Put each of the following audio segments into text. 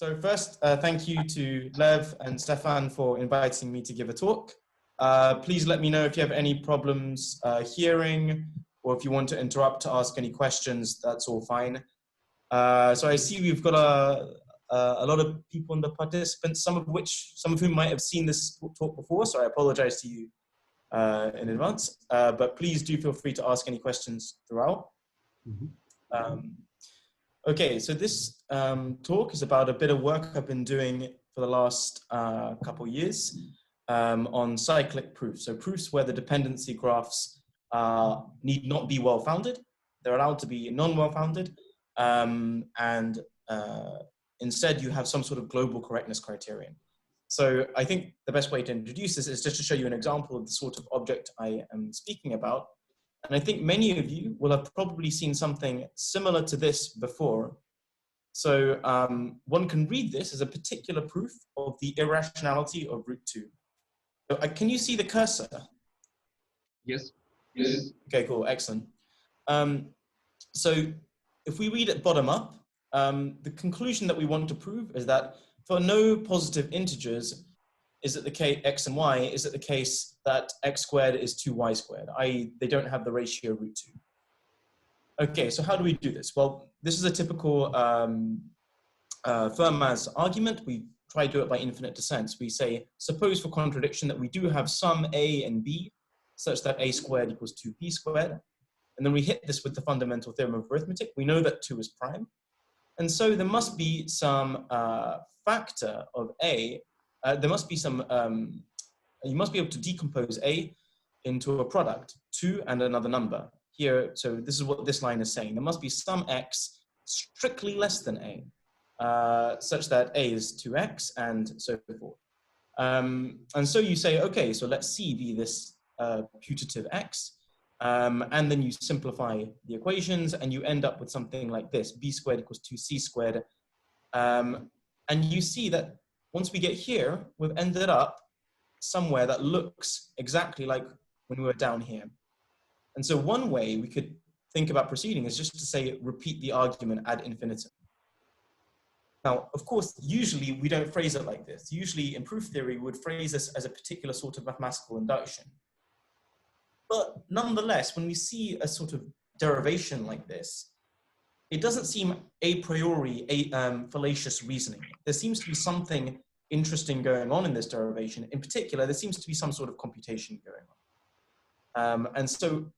So first, thank you to Lev and Stefan for inviting me to give a talk. Please let me know if you have any problems hearing, or if you want to interrupt to ask any questions, that's all fine. So I see we've got a lot of people in the participants, some of whom might have seen this talk before, so I apologize to you in advance, but please do feel free to ask any questions throughout. Okay, so this talk is about a bit of work I've been doing for the last couple years on cyclic proofs. So proofs where the dependency graphs need not be well-founded. They're allowed to be non-well-founded. Instead, you have some sort of global correctness criterion. So I think the best way to introduce this is just to show you an example of the sort of object I am speaking about. And I think many of you will have probably seen something similar to this before. So one can read this as a particular proof of the irrationality of root 2. So, can you see the cursor? Yes. Yes. Okay, cool, excellent. So if we read it bottom up, the conclusion that we want to prove is that for no positive integers, is it the case x and y, is it the case that x squared is 2y squared, i.e. they don't have the ratio root 2. Okay, so how do we do this? Well, this is a typical Fermat's argument. We try to do it by infinite descents. We say, suppose for contradiction that we do have some a and b such that a squared equals 2b squared. And then we hit this with the fundamental theorem of arithmetic. We know that 2 is prime. And so there must be some factor of a. There must be some, you must be able to decompose a into a product, 2 and another number. Here, so this is what this line is saying. There must be some x strictly less than a, such that a is 2x and so forth. And so you say, okay, so let C be this putative x. And then you simplify the equations and you end up with something like this, b squared equals 2c squared. And you see that once we get here, we've ended up somewhere that looks exactly like when we were down here. And so one way we could think about proceeding is just to say, repeat the argument ad infinitum. Now, of course, usually we don't phrase it like this. Usually in proof theory, we would phrase this as a particular sort of mathematical induction. But nonetheless, when we see a sort of derivation like this, it doesn't seem a priori fallacious reasoning. There seems to be something interesting going on in this derivation. In particular, there seems to be some sort of computation going on. And so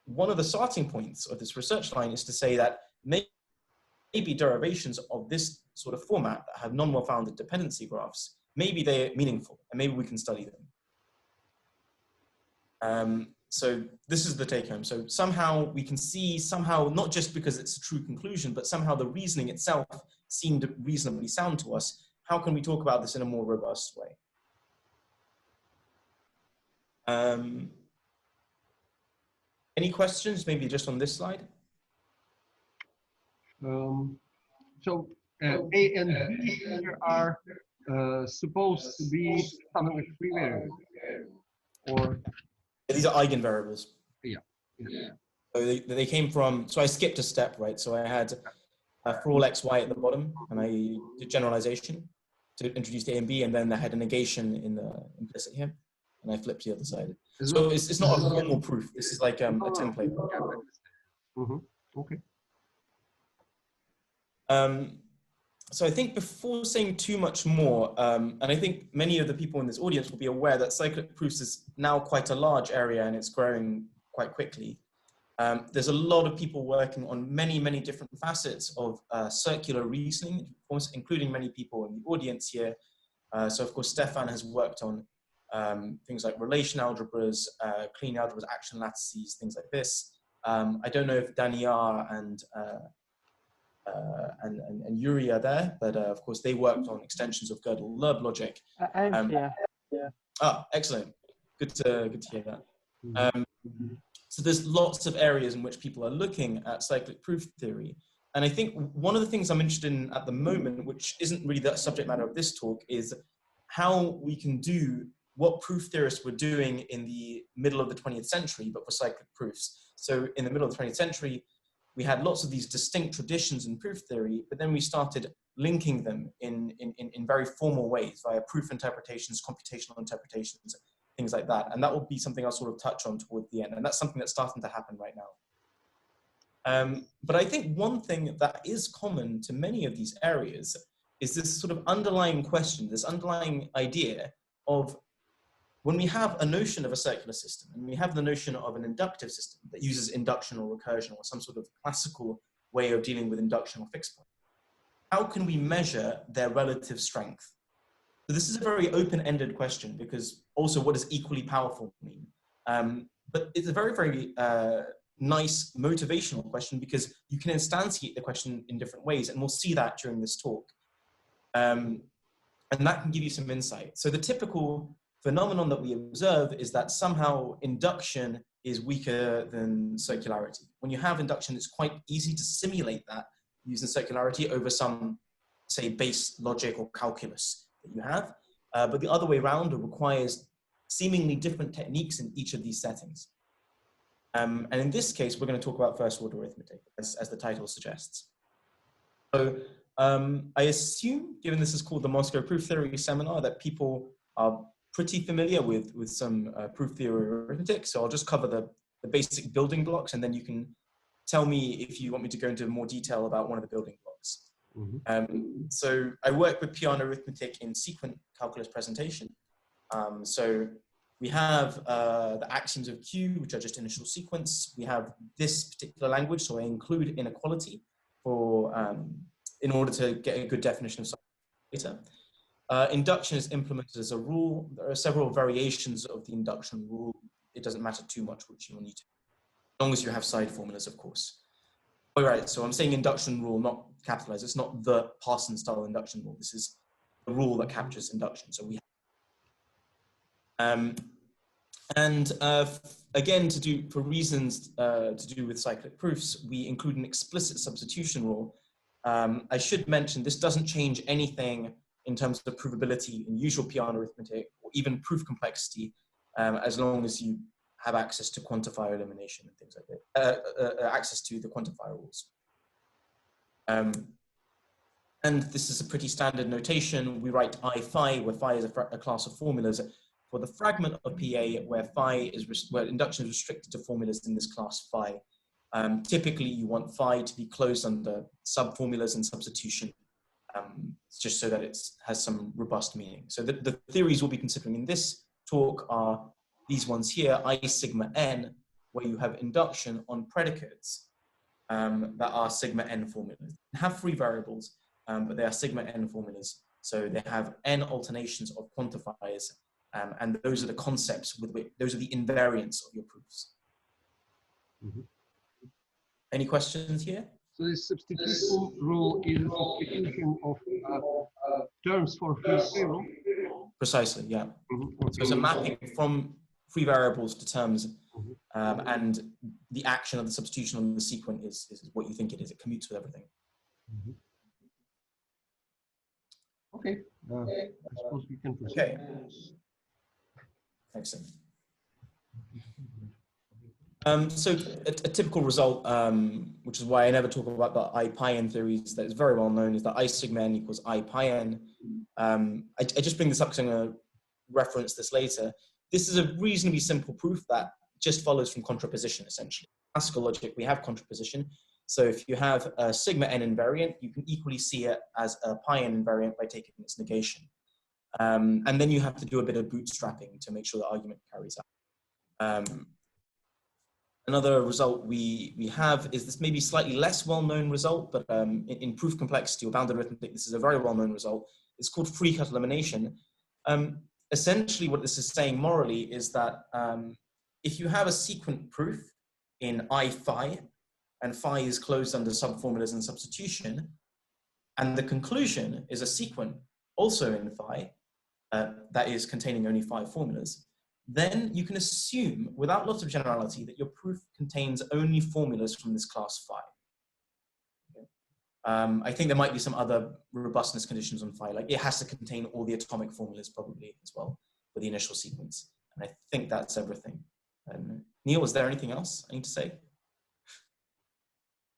one of the starting points of this research line is to say that maybe derivations of this sort of format that have non-well-founded dependency graphs, maybe they're meaningful and maybe we can study them. So this is the take home. So somehow we can see, not just because it's a true conclusion, but somehow the reasoning itself seemed reasonably sound to us. How can we talk about this in a more robust way? Any questions, maybe just on this slide? So A and B are supposed to be some of the free variables, or? These are eigenvariables. Yeah. So they came from, so I skipped a step, right? So I had for all x, y at the bottom, and I did generalization to introduce the A and B, and then I had a negation in the implicit here, and I flipped the other side. So it's not a formal proof. This is like a template. Okay. So I think before saying too much more, and I think many of the people in this audience will be aware that cyclic proofs is now quite a large area and it's growing quite quickly. There's a lot of people working on many, many different facets of circular reasoning, of course, including many people in the audience here. So of course, Stefan has worked on things like relation algebras, clean algebras, action lattices, things like this. I don't know if Daniar and Yuri are there, but of course they worked on extensions of Gödel-Loeb logic. Yeah. Ah, excellent. Good to hear that. So there's lots of areas in which people are looking at cyclic proof theory. And I think one of the things I'm interested in at the moment, which isn't really the subject matter of this talk, is how we can do what proof theorists were doing in the middle of the 20th century, but for cyclic proofs. So in the middle of the 20th century, we had lots of these distinct traditions in proof theory, but then we started linking them in very formal ways via proof interpretations, computational interpretations, things like that. And that will be something I'll sort of touch on towards the end. And that's something that's starting to happen right now. But I think one thing that is common to many of these areas is this sort of underlying question, this underlying idea of when we have a notion of a circular system and we have the notion of an inductive system that uses induction or recursion or some sort of classical way of dealing with induction or fixed point, how can we measure their relative strength? So this is a very open-ended question because also what does equally powerful mean? But it's a very, very nice motivational question because you can instantiate the question in different ways, and we'll see that during this talk. And that can give you some insight. So the typical phenomenon that we observe is that somehow induction is weaker than circularity. When you have induction, it's quite easy to simulate that using circularity over some, say, base logic or calculus that you have. But the other way around, it requires seemingly different techniques in each of these settings. And in this case, we're going to talk about first-order arithmetic, as the title suggests. So I assume, given this is called the Moscow Proof Theory Seminar, that people are pretty familiar with some proof theory arithmetic. So I'll just cover the basic building blocks, and then you can tell me if you want me to go into more detail about one of the building blocks. Mm-hmm. So I work with Peano arithmetic in sequent calculus presentation. So we have the axioms of Q, which are just initial sequence. We have this particular language, so I include inequality for in order to get a good definition of data. Induction is implemented as a rule. There are several variations of the induction rule. It doesn't matter too much which you will need to, as long as you have side formulas, of course. All right, so I'm saying induction rule, not capitalized. It's not the Parsons style induction rule. This is the rule that captures induction. So we have, again, for reasons to do with cyclic proofs, we include an explicit substitution rule. I should mention this doesn't change anything in terms of provability in usual Peano arithmetic or even proof complexity, as long as you have access to quantifier elimination and things like that, access to the quantifier rules. And this is a pretty standard notation. We write I phi, where phi is a class of formulas, for the fragment of PA, where induction is restricted to formulas in this class phi. Typically, you want phi to be closed under subformulas and substitution, just so that it has some robust meaning. So the theories we'll be considering in this talk are these ones here, I sigma n, where you have induction on predicates that are sigma n formulas. They have free variables, but they are sigma n formulas. So they have n alternations of quantifiers, and those are the concepts with which, those are the invariants of your proofs. Mm-hmm. Any questions here? So this substitution rule is a substitution of terms for free variable? Precisely, yeah. Mm-hmm. Okay. So it's a mapping from free variables to terms, and the action of the substitution on the sequent is what you think it is. It commutes with everything. Mm-hmm. Okay, I suppose we can proceed. Okay. Excellent. So a typical result, which is why I never talk about the I pi n theories, that is very well known, is that I sigma n equals I pi n. I just bring this up because I'm going to reference this later. This is a reasonably simple proof that just follows from contraposition, essentially. In classical logic, we have contraposition. So if you have a sigma n invariant, you can equally see it as a pi n invariant by taking its negation. And then you have to do a bit of bootstrapping to make sure the argument carries out. Another result we have is this maybe slightly less well-known result, but in proof complexity or bounded arithmetic, this is a very well-known result. It's called free Hut elimination. Essentially, what this is saying morally is that if you have a sequent proof in I phi, and phi is closed under subformulas and substitution, and the conclusion is a sequent also in phi, that is containing only 5 formulas, then you can assume, without lots of generality, that your proof contains only formulas from this class phi. Okay. I think there might be some other robustness conditions on phi, like it has to contain all the atomic formulas probably as well for the initial sequence. And I think that's everything. Neil, is there anything else I need to say?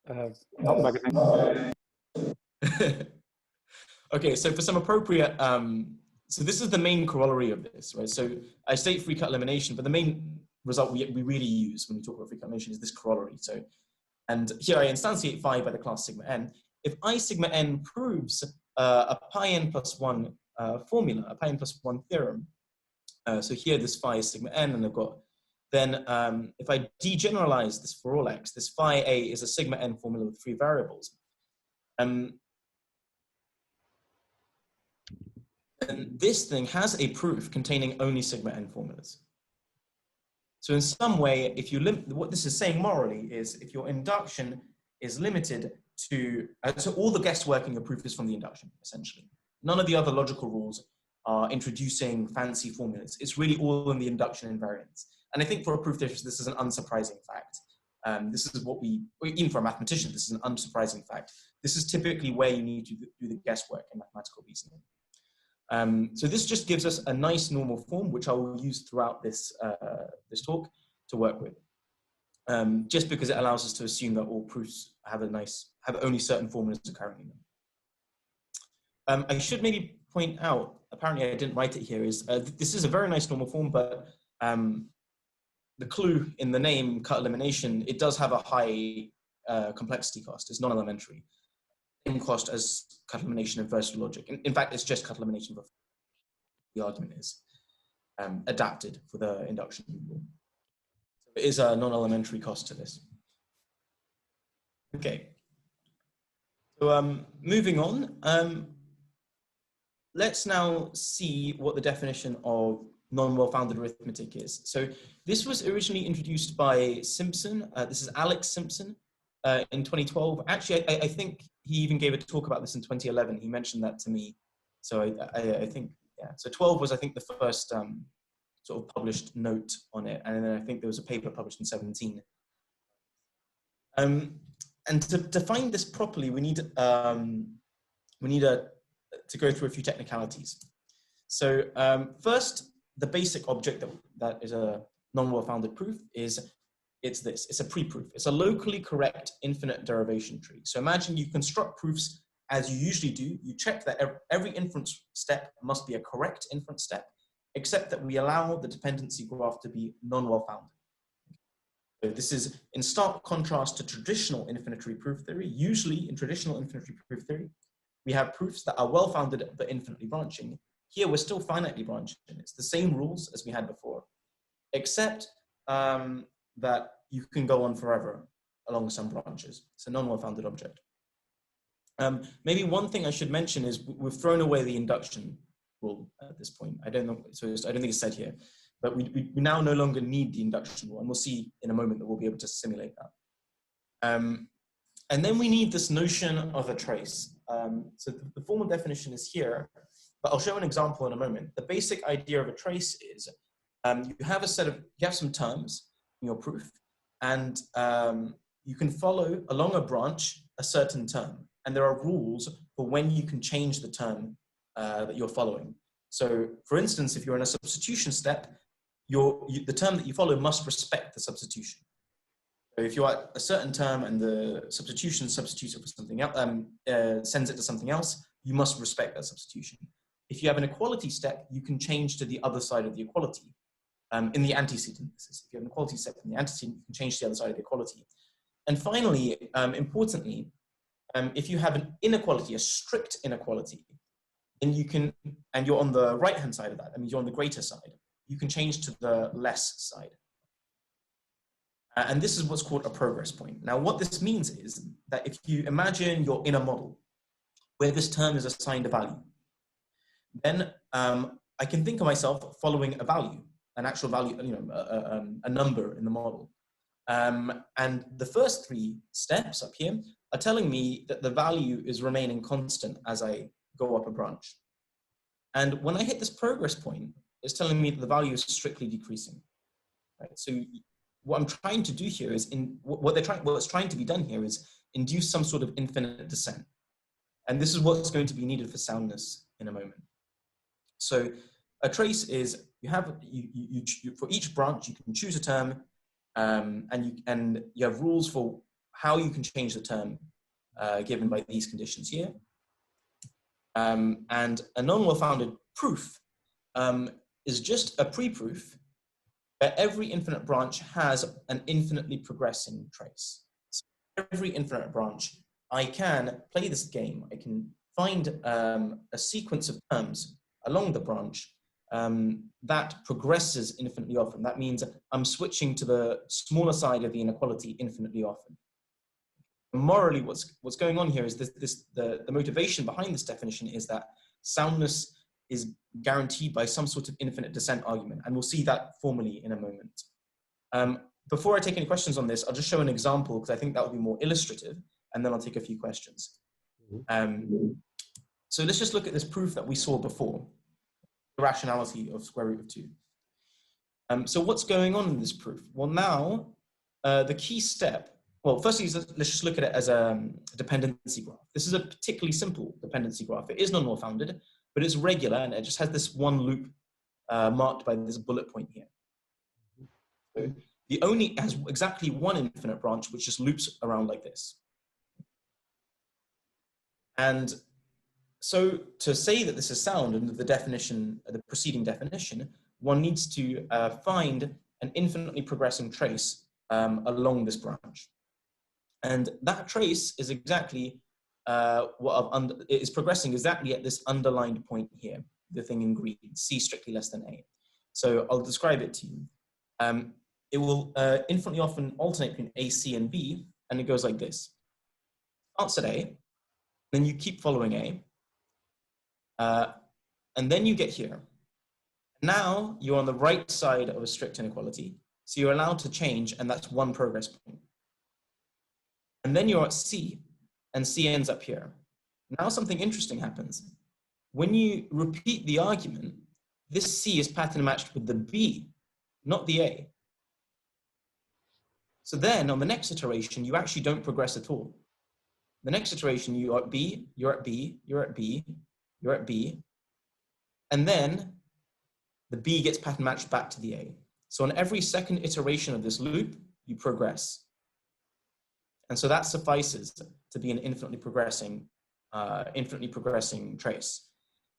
Not magazine. Okay, so for some appropriate, so this is the main corollary of this, right? So I state free cut elimination, but the main result we really use when we talk about free cut elimination is this corollary. So, and here I instantiate phi by the class sigma n. If I sigma n proves a pi n plus 1 formula, a pi n plus 1 theorem, so here this phi is sigma n, and I've got, then if I degeneralize this for all x, this phi a is a sigma n formula with 3 variables. And this thing has a proof containing only sigma n formulas. So in some way, if you what this is saying morally is if your induction is limited to, so all the guesswork in your proof is from the induction, essentially. None of the other logical rules are introducing fancy formulas. It's really all in the induction invariance. And I think for a proof theorist, this is an unsurprising fact. This is what even for a mathematician, this is an unsurprising fact. This is typically where you need to do the guesswork in mathematical reasoning. So this just gives us a nice normal form, which I will use throughout this, this talk to work with. Just because it allows us to assume that all proofs have only certain formulas occurring in them. I should maybe point out, apparently I didn't write it here, is this is a very nice normal form, but the clue in the name, cut elimination, it does have a high complexity cost. It's non-elementary. Same cost as cut elimination in first logic. In fact, it's just cut elimination. The argument is adapted for the induction rule. So it is a non-elementary cost to this. Okay. So moving on, let's now see what the definition of non-well-founded arithmetic is. So this was originally introduced by Simpson. This is Alex Simpson in 2012. Actually, I think he even gave a talk about this in 2011. He mentioned that to me. So I think, yeah. So 12 was, I think, the first sort of published note on it. And then I think there was a paper published in 17. And to define this properly, we need to go through a few technicalities. So first, the basic object that is a non-well-founded proof is it's a pre-proof. It's a locally correct infinite derivation tree. So imagine you construct proofs as you usually do. You check that every inference step must be a correct inference step, except that we allow the dependency graph to be non-well-founded. So this is in stark contrast to traditional infinitary proof theory. Usually in traditional infinitary proof theory, we have proofs that are well-founded but infinitely branching. Here we're still finitely branching. It's the same rules as we had before, except that you can go on forever along some branches. It's a non-well-founded object. Maybe one thing I should mention is we've thrown away the induction rule at this point. I don't know, so I don't think it's said here, but we now no longer need the induction rule, and we'll see in a moment that we'll be able to simulate that. And then we need this notion of a trace. So the formal definition is here, but I'll show an example in a moment. The basic idea of a trace is you have some terms in your proof, and you can follow along a branch a certain term, and there are rules for when you can change the term that you're following. So for instance, if you're in a substitution step, the term that you follow must respect the substitution. So if you're at a certain term and the substitution substitutes it for something else, sends it to something else, you must respect that substitution. If you have an equality step, you can change to the other side of the equality. In the antecedent, if you have an equality step in the antecedent, you can change to the other side of the equality. And finally, importantly, if you have an inequality, a strict inequality, then you can, and you're on the right-hand side of that, you're on the greater side, you can change to the less side. And this is what's called a progress point. Now, what this means is that if you imagine you're in a model where this term is assigned a value, then I can think of myself following a value, an actual value, a number in the model. And the first 3 steps up here are telling me that the value is remaining constant as I go up a branch. And when I hit this progress point, it's telling me that the value is strictly decreasing. Right? So what I'm trying to do here is, what's trying to be done here is induce some sort of infinite descent. And this is what's going to be needed for soundness in a moment. So a trace is, for each branch, you can choose a term, and you have rules for how you can change the term given by these conditions here. And a non-well-founded proof is just a pre-proof where every infinite branch has an infinitely progressing trace. So every infinite branch, I can play this game. I can find a sequence of terms along the branch that progresses infinitely often. That means I'm switching to the smaller side of the inequality infinitely often. Morally, what's going on here is the motivation behind this definition is that soundness is guaranteed by some sort of infinite descent argument, and we'll see that formally in a moment. Before I take any questions on this, I'll just show an example because I think that will be more illustrative, and then I'll take a few questions. So let's just look at this proof that we saw before, the rationality of square root of 2. So what's going on in this proof? Well, now the key step, well, firstly, let's just look at it as a dependency graph. This is a particularly simple dependency graph. It is non-well founded, but it's regular, and it just has this one loop marked by this bullet point here. So it has exactly one infinite branch, which just loops around like this. And so to say that this is sound under the definition, the preceding definition, one needs to find an infinitely progressing trace along this branch. And that trace is exactly it is progressing exactly at this underlined point here, the thing in green, C strictly less than A. So I'll describe it to you. It will infinitely often alternate between A, C, and B, and it goes like this. Starts at A, then you keep following A, and then you get here. Now you're on the right side of a strict inequality, so you're allowed to change, and that's one progress point. And then you're at C, and C ends up here. Now something interesting happens. When you repeat the argument, this C is pattern matched with the B, not the A. So then on the next iteration, you actually don't progress at all. The next iteration, you are at B, you're at B, you're at B, you're at B, and then the B gets pattern matched back to the A. So on every second iteration of this loop, you progress. And so that suffices to be an infinitely progressing trace.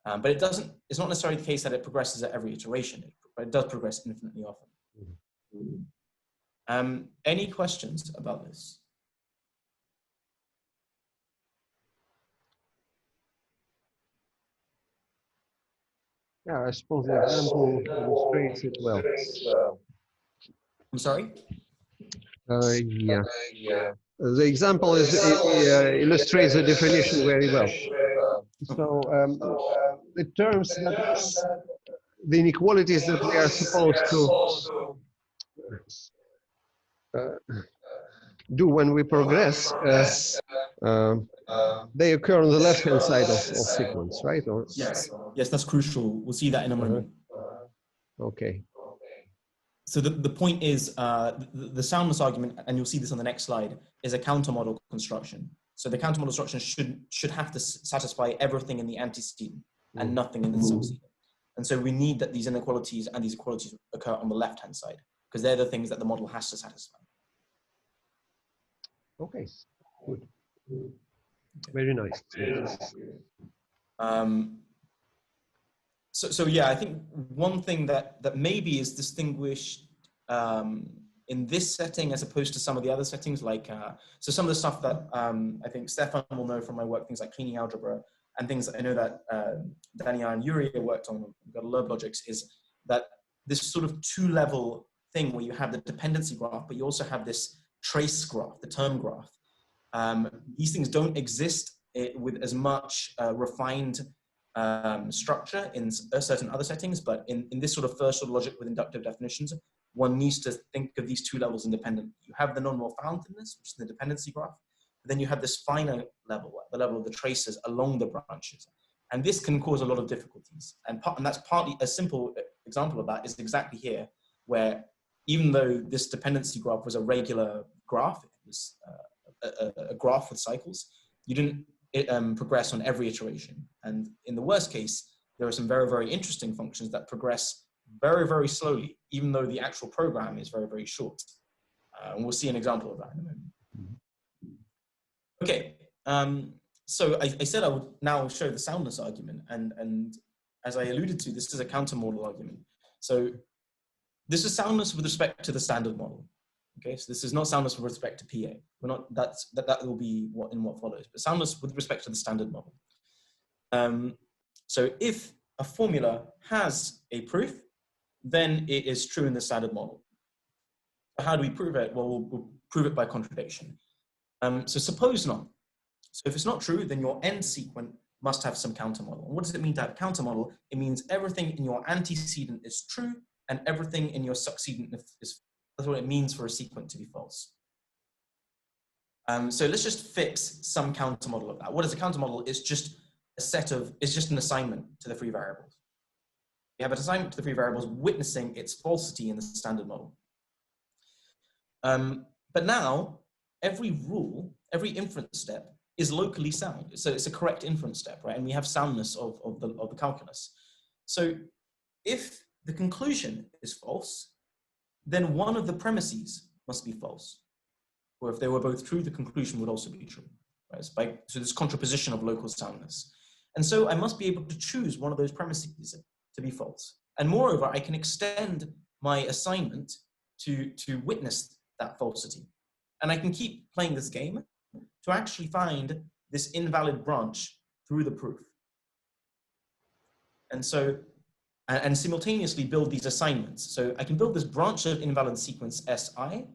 But it's not necessarily the case that it progresses at every iteration, but it does progress infinitely often. Any questions about this? Yeah, I suppose the example illustrates it well. I'm sorry? Yeah. The example illustrates the definition very well. So the terms that the inequalities that we are supposed to do when we progress, they occur on the left-hand side of sequence, right? Or yes, that's crucial. We'll see that in a moment. Okay. So the point is the soundness argument, and you'll see this on the next slide, is a counter-model construction. So the counter-model construction should have to satisfy everything in the antecedent and nothing in the subsequent. And so we need that these inequalities and these equalities occur on the left-hand side, because they're the things that the model has to satisfy. Okay, good. Very nice. So yeah, I think one thing that maybe is distinguished in this setting as opposed to some of the other settings, like so some of the stuff that I think Stefan will know from my work, things like cleaning algebra, and things that I know that Daniel and Yuri worked on, got Loeb logics, is that this sort of two-level thing where you have the dependency graph, but you also have this trace graph, the term graph. These things don't exist with as much refined structure in certain other settings, but in this sort of first order logic with inductive definitions, one needs to think of these two levels independently. You have the non-well-foundedness, which is the dependency graph, but then you have this finer level, the level of the traces along the branches. And this can cause a lot of difficulties. And that's partly, a simple example of that is exactly here, where even though this dependency graph was a regular graph, it was a graph with cycles, you didn't progress on every iteration. And in the worst case, there are some very, very interesting functions that progress very, very slowly, even though the actual program is very, very short. And we'll see an example of that in a moment. Okay, so I said I would now show the soundness argument, and as I alluded to, this is a counter-model argument. So this is soundness with respect to the standard model. Okay, so this is not soundness with respect to PA. We're not, that will be what follows, but soundness with respect to the standard model. So if a formula has a proof, then it is true in the standard model. How do we prove it? Well, we'll prove it by contradiction. So suppose not. So if it's not true, then your end sequent must have some counter model. And what does it mean to have a counter model? It means everything in your antecedent is true and everything in your succedent is, that's what it means for a sequent to be false. So let's just fix some counter model of that. What is a counter model? It's just a set of, it's just an assignment to the free variables. We have an assignment to the free variables witnessing its falsity in the standard model. But now, every rule, every inference step is locally sound. So it's a correct inference step, right? And we have soundness of the calculus. So if the conclusion is false, then one of the premises must be false. Or if they were both true, the conclusion would also be true. Right? So this contraposition of local soundness. And so I must be able to choose one of those premises to be false. And moreover, I can extend my assignment to witness that falsity. And I can keep playing this game to actually find this invalid branch through the proof. And so, and simultaneously build these assignments. So I can build this branch of invalid sequence Si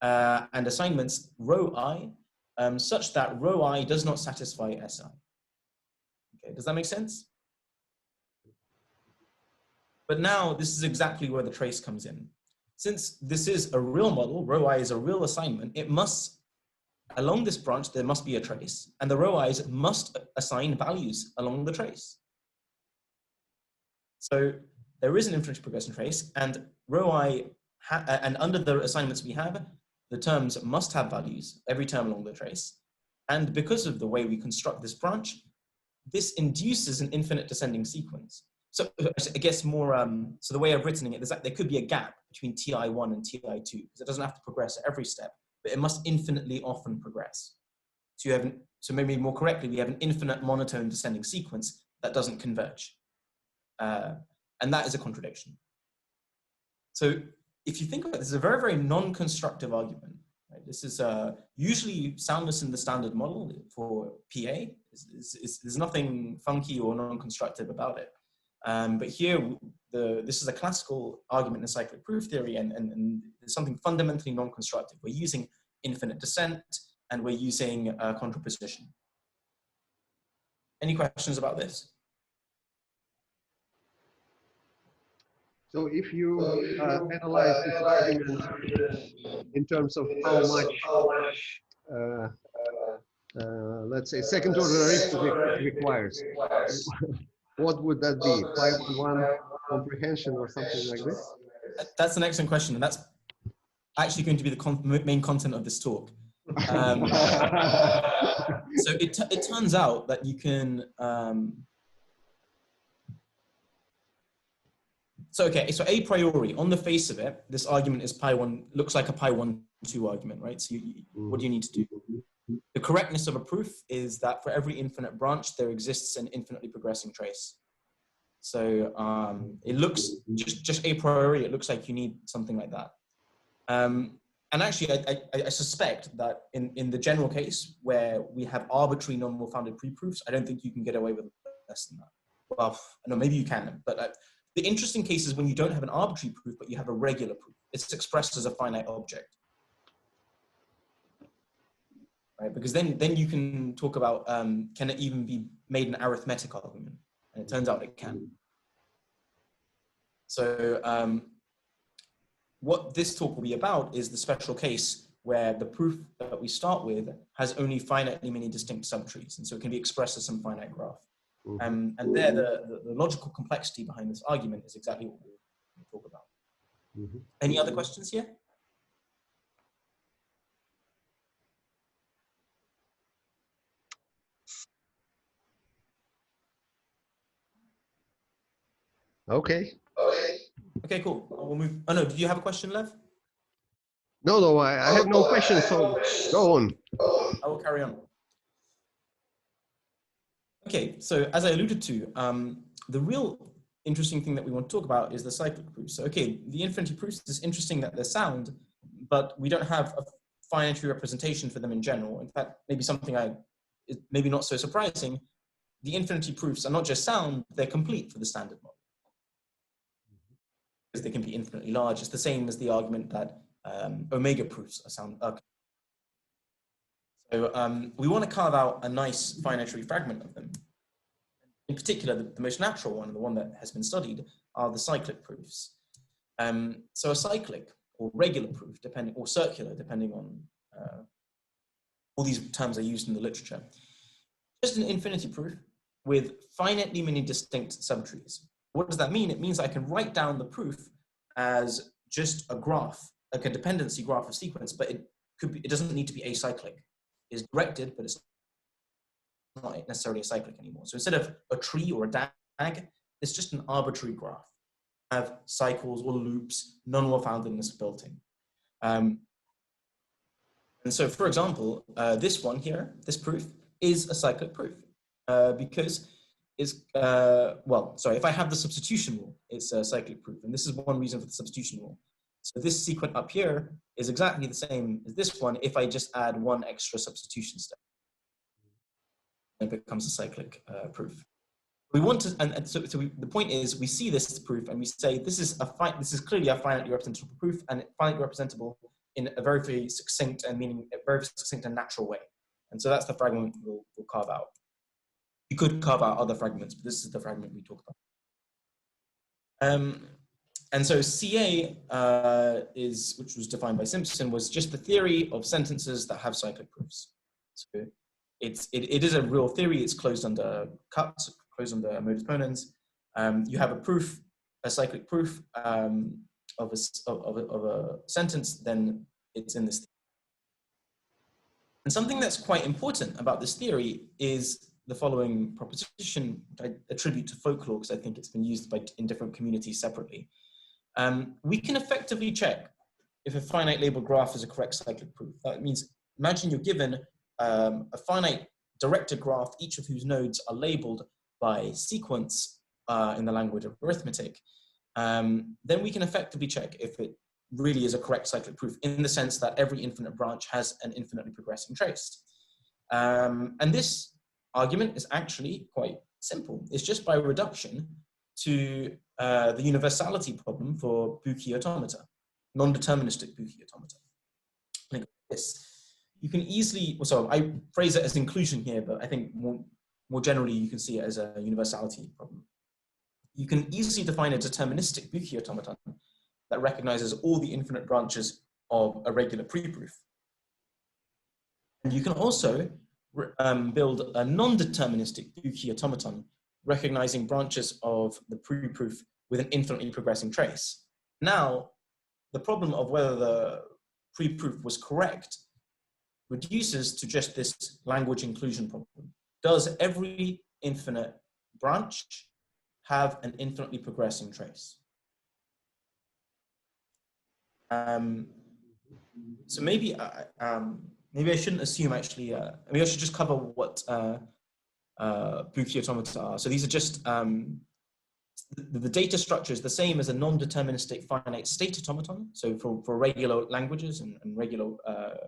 and assignments rho I such that rho I does not satisfy Si. Okay, does that make sense? But now this is exactly where the trace comes in. Since this is a real model, rho I is a real assignment, it must, along this branch, there must be a trace, and the rho i's must assign values along the trace. So there is an infinite progression trace, and rho I, and under the assignments we have, the terms must have values, every term along the trace. And because of the way we construct this branch, this induces an infinite descending sequence. So I guess more, so the way I've written it is that there could be a gap between TI1 and TI2, because it doesn't have to progress at every step, but it must infinitely often progress. So you have, so maybe more correctly, we have an infinite monotone descending sequence that doesn't converge. And that is a contradiction. So if you think about it, this is a very, very non-constructive argument. Right? This is usually soundness in the standard model for PA. There's nothing funky or non-constructive about it. But here, this is a classical argument in cyclic proof theory, and there's something fundamentally non-constructive. We're using infinite descent, and we're using contraposition. Any questions about this? So if you analyze this argument in terms of how much, let's say, second order arithmetic requires, what would that be? 5-1 comprehension or something like this? That's an excellent question, and that's actually going to be the main content of this talk. So it turns out that you can. So a priori, on the face of it, this argument is pi1, looks like a pi1,2 argument, right? So what do you need to do? The correctness of a proof is that for every infinite branch, there exists an infinitely progressing trace. So it looks, just a priori, it looks like you need something like that. And actually, I suspect that in the general case where we have arbitrary non-well-founded pre-proofs, I don't think you can get away with less than that. Well, no, maybe you can, but the interesting case is when you don't have an arbitrary proof, but you have a regular proof. It's expressed as a finite object. Right? Because then you can talk about, can it even be made an arithmetic argument? And it turns out it can. So what this talk will be about is the special case where the proof that we start with has only finitely many distinct subtrees. And so it can be expressed as some finite graph. And there, the logical complexity behind this argument is exactly what we'll talk about. Any other questions here? Okay. Okay, cool. We'll move. Oh no, did you have a question, Lev? No, I have no questions, so go on. I will carry on. Okay, so as I alluded to, the real interesting thing that we want to talk about is the cyclic proofs. So, okay, the infinity proofs, it's interesting that they're sound, but we don't have a finite representation for them in general. In fact, maybe something is maybe not so surprising, the infinity proofs are not just sound, they're complete for the standard model. Because they can be infinitely large. It's the same as the argument that omega proofs are sound. So we want to carve out a nice finite fragment of them. In particular, the most natural one, and the one that has been studied, are the cyclic proofs. So a cyclic or regular proof, or circular, depending on all these terms are used in the literature. Just an infinity proof with finitely many distinct subtrees. What does that mean? It means I can write down the proof as just a graph, like a dependency graph of sequence, but it doesn't need to be acyclic. It's directed, but it's not necessarily a cyclic anymore. So instead of a tree or a DAG, it's just an arbitrary graph. I have cycles or loops, none were found in this built-in. And so, for example, this one here, this proof, is a cyclic proof because it's, if I have the substitution rule, it's a cyclic proof. And this is one reason for the substitution rule. So this sequence up here is exactly the same as this one if I just add one extra substitution step. It becomes a cyclic proof. We want to, the point is, we see this proof and we say this is clearly a finitely representable proof, and finitely representable in a very, very succinct and natural way. And so that's the fragment we'll carve out. You could carve out other fragments, but this is the fragment we talk about. And so CA which was defined by Simpson, was just the theory of sentences that have cyclic proofs. So it is a real theory. It's closed under cut, closed under modus ponens. You have a proof, a cyclic proof of a sentence, then it's in this theory. And something that's quite important about this theory is the following proposition, which I attribute to folklore because I think it's been used in different communities separately. We can effectively check if a finite labeled graph is a correct cyclic proof. That means, imagine you're given a finite directed graph, each of whose nodes are labeled by sequence in the language of arithmetic. Then we can effectively check if it really is a correct cyclic proof, in the sense that every infinite branch has an infinitely progressing trace. And this argument is actually quite simple. It's just by reduction to the universality problem for Buki automata, non-deterministic Buki automata. Like this. You can easily, so I phrase it as inclusion here, but I think more generally you can see it as a universality problem. You can easily define a deterministic Buki automaton that recognizes all the infinite branches of a regular pre-proof. And you can also build a non-deterministic Buki automaton recognizing branches of the pre-proof with an infinitely progressing trace. Now, the problem of whether the pre-proof was correct reduces to just this language inclusion problem. Does every infinite branch have an infinitely progressing trace? So maybe I shouldn't assume actually, maybe I should just cover what Buki automata are. So these are just, the data structure is the same as a non-deterministic finite state automaton. So for regular languages and regular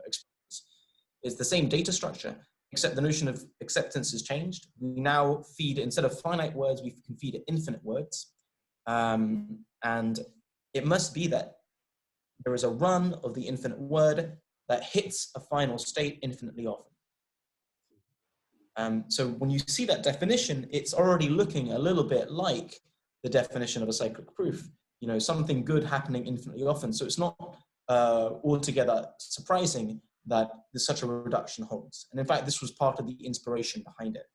expressions, it's the same data structure, except the notion of acceptance has changed. We now feed, instead of finite words, we can feed it infinite words. And it must be that there is a run of the infinite word that hits a final state infinitely often. So when you see that definition, it's already looking a little bit like the definition of a cyclic proof, you know, something good happening infinitely often. So it's not altogether surprising that such a reduction holds. And in fact, this was part of the inspiration behind it.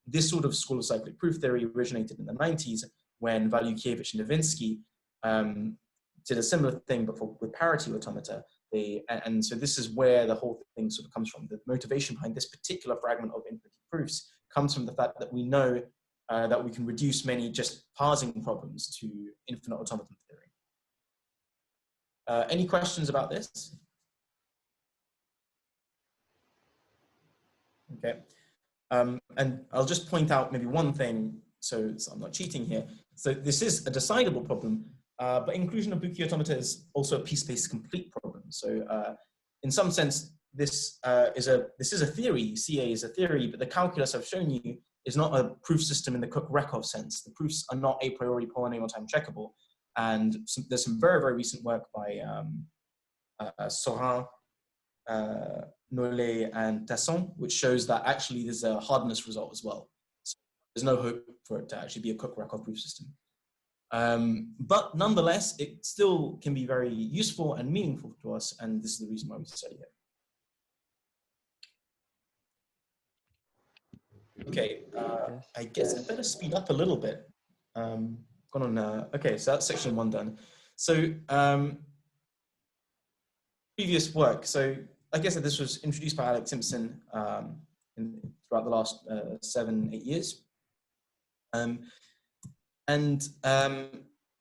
This sort of school of cyclic proof theory originated in the 90s when Walukiewicz and Nowinski did a similar thing, but with parity automata. And so this is where the whole thing sort of comes from. The motivation behind this particular fragment of infinity proofs comes from the fact that we know that we can reduce many just parsing problems to infinite automaton theory. Any questions about this? Okay. And I'll just point out maybe one thing, so I'm not cheating here. So this is a decidable problem, but inclusion of Buki automata is also a piece-based complete problem. So in some sense, this is a theory. CA is a theory, but the calculus I've shown you is not a proof system in the Cook-Rekov sense. The proofs are not a priori polynomial time checkable. And there's some very, very recent work by Sorin, Nollet, and Tasson, which shows that actually there's a hardness result as well. So there's no hope for it to actually be a Cook-Rekov proof system. But nonetheless, it still can be very useful and meaningful to us, and this is the reason why we study it. Okay, I guess I better speed up a little bit. Okay, so that's section 1 done. So previous work. So like I said, this was introduced by Alex Simpson throughout the last 7-8 years. In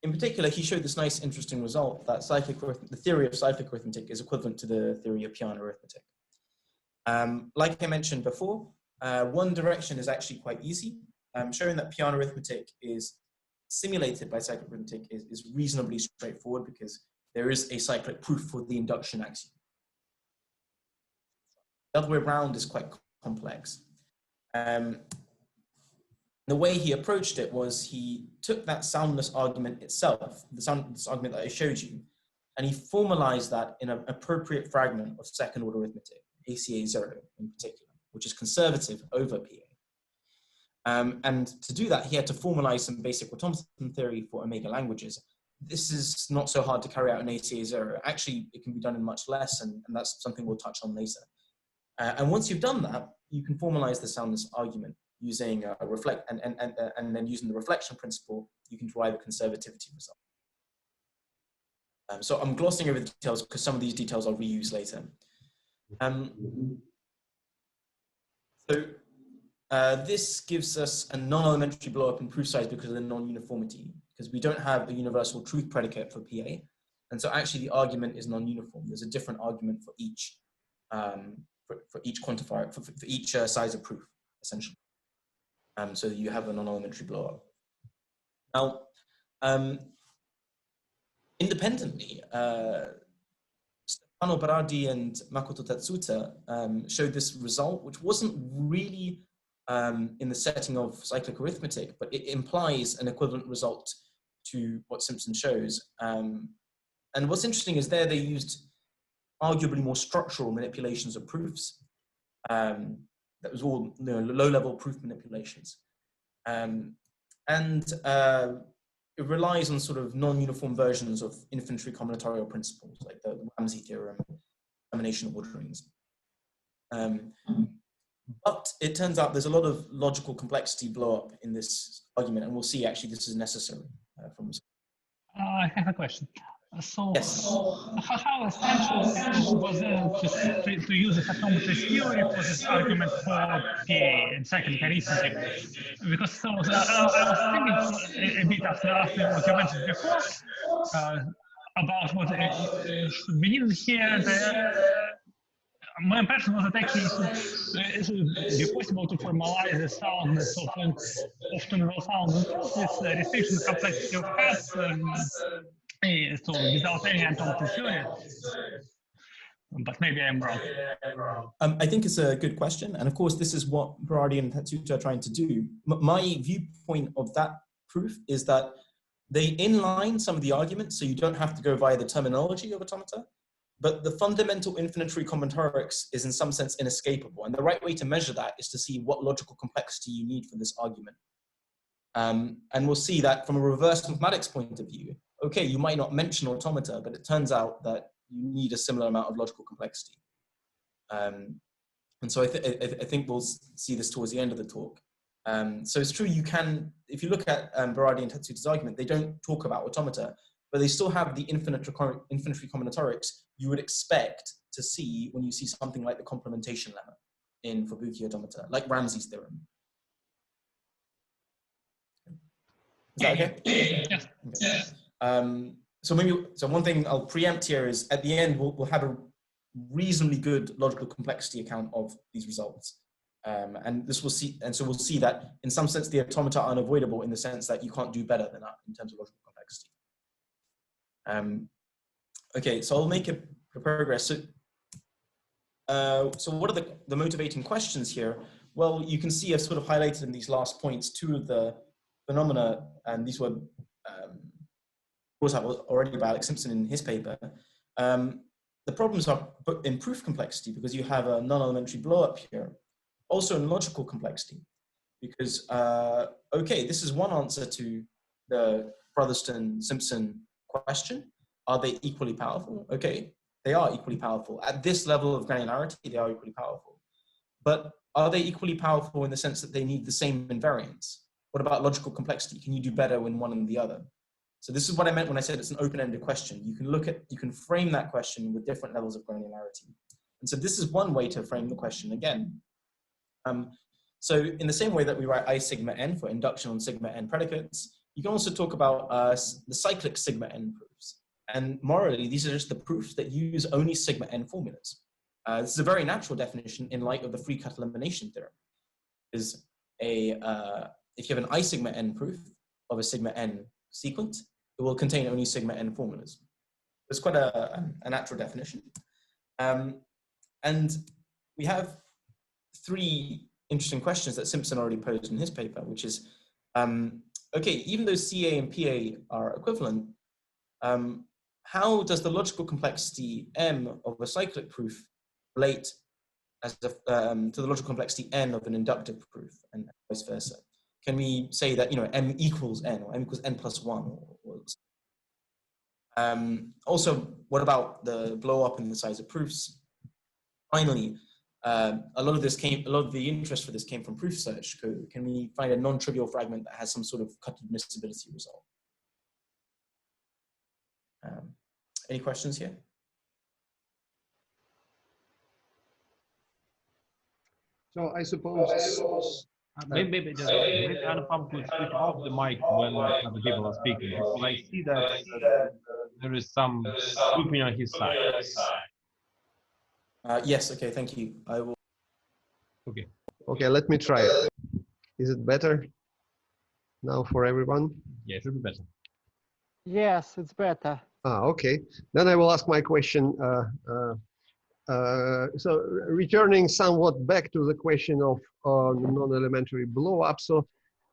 particular, he showed this nice, interesting result that the theory of cyclic arithmetic is equivalent to the theory of piano arithmetic. Like I mentioned before, one direction is actually quite easy. Showing that piano arithmetic is simulated by cyclic arithmetic is reasonably straightforward because there is a cyclic proof for the induction axiom. The other way around is quite complex. The way he approached it was he took that soundness argument itself, the soundness argument that I showed you, and he formalized that in an appropriate fragment of second order arithmetic, ACA 0 in particular, which is conservative over PA. And to do that, he had to formalize some basic automaton theory for omega languages. This is not so hard to carry out in ACA 0. Actually, it can be done in much less, and that's something we'll touch on later. And once you've done that, you can formalize the soundness argument using and then using the reflection principle, you can derive a conservativity result. So I'm glossing over the details because some of these details I'll reuse later. This gives us a non-elementary blow-up in proof size because of the non-uniformity, because we don't have a universal truth predicate for PA. And so actually the argument is non-uniform. There's a different argument for each quantifier, for each size of proof, essentially. So you have a non-elementary blow-up. Now, independently, Stefano Berardi and Makoto Tatsuta showed this result, which wasn't really in the setting of cyclic arithmetic, but it implies an equivalent result to what Simpson shows. And what's interesting is there they used arguably more structural manipulations of proofs. That was all low-level proof manipulations. It relies on sort of non-uniform versions of infantry combinatorial principles, like the Ramsey theorem, combination orderings. But it turns out there's a lot of logical complexity blow-up in this argument, and we'll see actually this is necessary. I have a question. So, yes. How essential was it to use the automata theory for this argument for PA and cyclic arithmetic? Because I was thinking a bit after what you mentioned before about what should be needed here. My impression was that actually it should be possible to formalize the soundness of universal soundness with restriction complexity of hats. So without any automata theory, but maybe I'm wrong. I think it's a good question, and of course this is what Berardi and Tatsuta are trying to do. My viewpoint of that proof is that they inline some of the arguments, so you don't have to go via the terminology of automata, but the fundamental infinitary combinatorics is in some sense inescapable, and the right way to measure that is to see what logical complexity you need for this argument. And we'll see that from a reverse mathematics point of view, okay, you might not mention automata, but it turns out that you need a similar amount of logical complexity. And so I think we'll see this towards the end of the talk. So it's true, you can, if you look at Berardi and Tatsuta's argument, they don't talk about automata, but they still have the infantry combinatorics you would expect to see when you see something like the complementation lemma in for Buki automata, like Ramsey's theorem. Is that okay? Yes. Okay. So one thing I'll preempt here is at the end we'll have a reasonably good logical complexity account of these results. And this will see, and so we'll see that in some sense the automata are unavoidable in the sense that you can't do better than that in terms of logical complexity. Okay, so I'll make a progress. So what are the motivating questions here? Well, you can see I've sort of highlighted in these last points two of the phenomena, and these were brought up already by Alex Simpson in his paper. The problems are in proof complexity because you have a non-elementary blow-up here. Also in logical complexity, because, okay, this is one answer to the Brotherston-Simpson question. Are they equally powerful? Okay, they are equally powerful. At this level of granularity, they are equally powerful. But are they equally powerful in the sense that they need the same invariance? What about logical complexity? Can you do better when one and the other? So this is what I meant when I said it's an open-ended question. You can frame that question with different levels of granularity. And so this is one way to frame the question again. So in the same way that we write I sigma n for induction on sigma n predicates, you can also talk about the cyclic sigma n proofs. And morally, these are just the proofs that use only sigma n formulas. This is a very natural definition in light of the free cut elimination theorem. Is if you have an I sigma n proof of a sigma n sequence, it will contain only sigma n formulas. It's quite a natural definition. And we have three interesting questions that Simpson already posed in his paper, which is, okay, even though CA and PA are equivalent, how does the logical complexity M of a cyclic proof relate as to the logical complexity N of an inductive proof and vice versa? Can we say that, M equals N or M equals N plus 1? Also, what about the blow up in the size of proofs? Finally, a lot of the interest for this came from proof search code. Can we find a non-trivial fragment that has some sort of cut admissibility result? Any questions here? So I suppose Maybe Anupam could switch off the mic when other people are speaking, because I see that there is some grouping on his side. Yes, okay, thank you. I will. Okay. Okay, let me try it. Is it better now for everyone? Yeah, it should be better. Yes, it's better. Okay. Then I will ask my question. So returning somewhat back to the question of non-elementary blow-up. So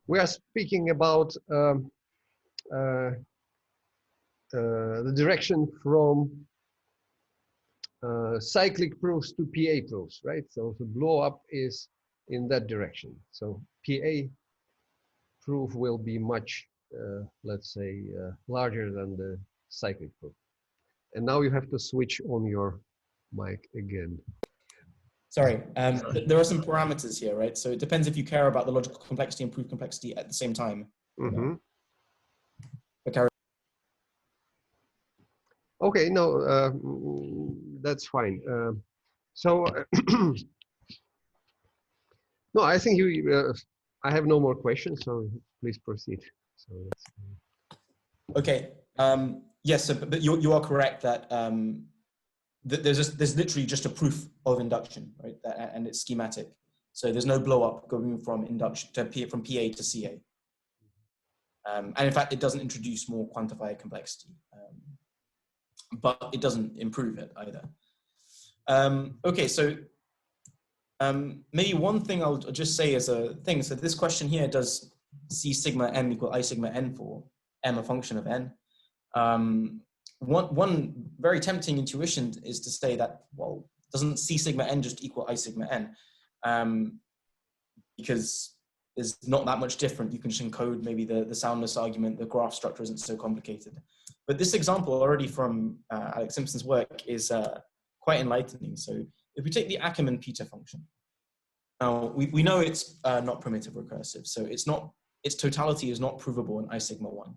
we are speaking about the direction from cyclic proofs to PA proofs, right? So the blow-up is in that direction. So PA proof will be much, let's say, larger than the cyclic proof. And now you have to switch on your mic again. Sorry, there are some parameters here, right? So it depends if you care about the logical complexity and proof complexity at the same time. Mm-hmm. Okay. Okay, no, that's fine. So, no, I think I have no more questions, so please proceed. So okay. Yes, so, but you are correct that there's literally just a proof of induction, right? And it's schematic. So there's no blow up going from induction from PA to CA. And in fact, it doesn't introduce more quantified complexity, but it doesn't improve it either. Okay, so maybe one thing I'll just say as a thing. So this question here, does C sigma M equal I sigma N for M a function of N? One very tempting intuition is to say that, well, doesn't C sigma N just equal I sigma N? Because there's not that much different. You can just encode maybe the soundness argument, the graph structure isn't so complicated. But this example already from Alex Simpson's work is quite enlightening. So if we take the Ackermann-Peter function, now we know it's not primitive recursive, so its totality is not provable in I sigma 1.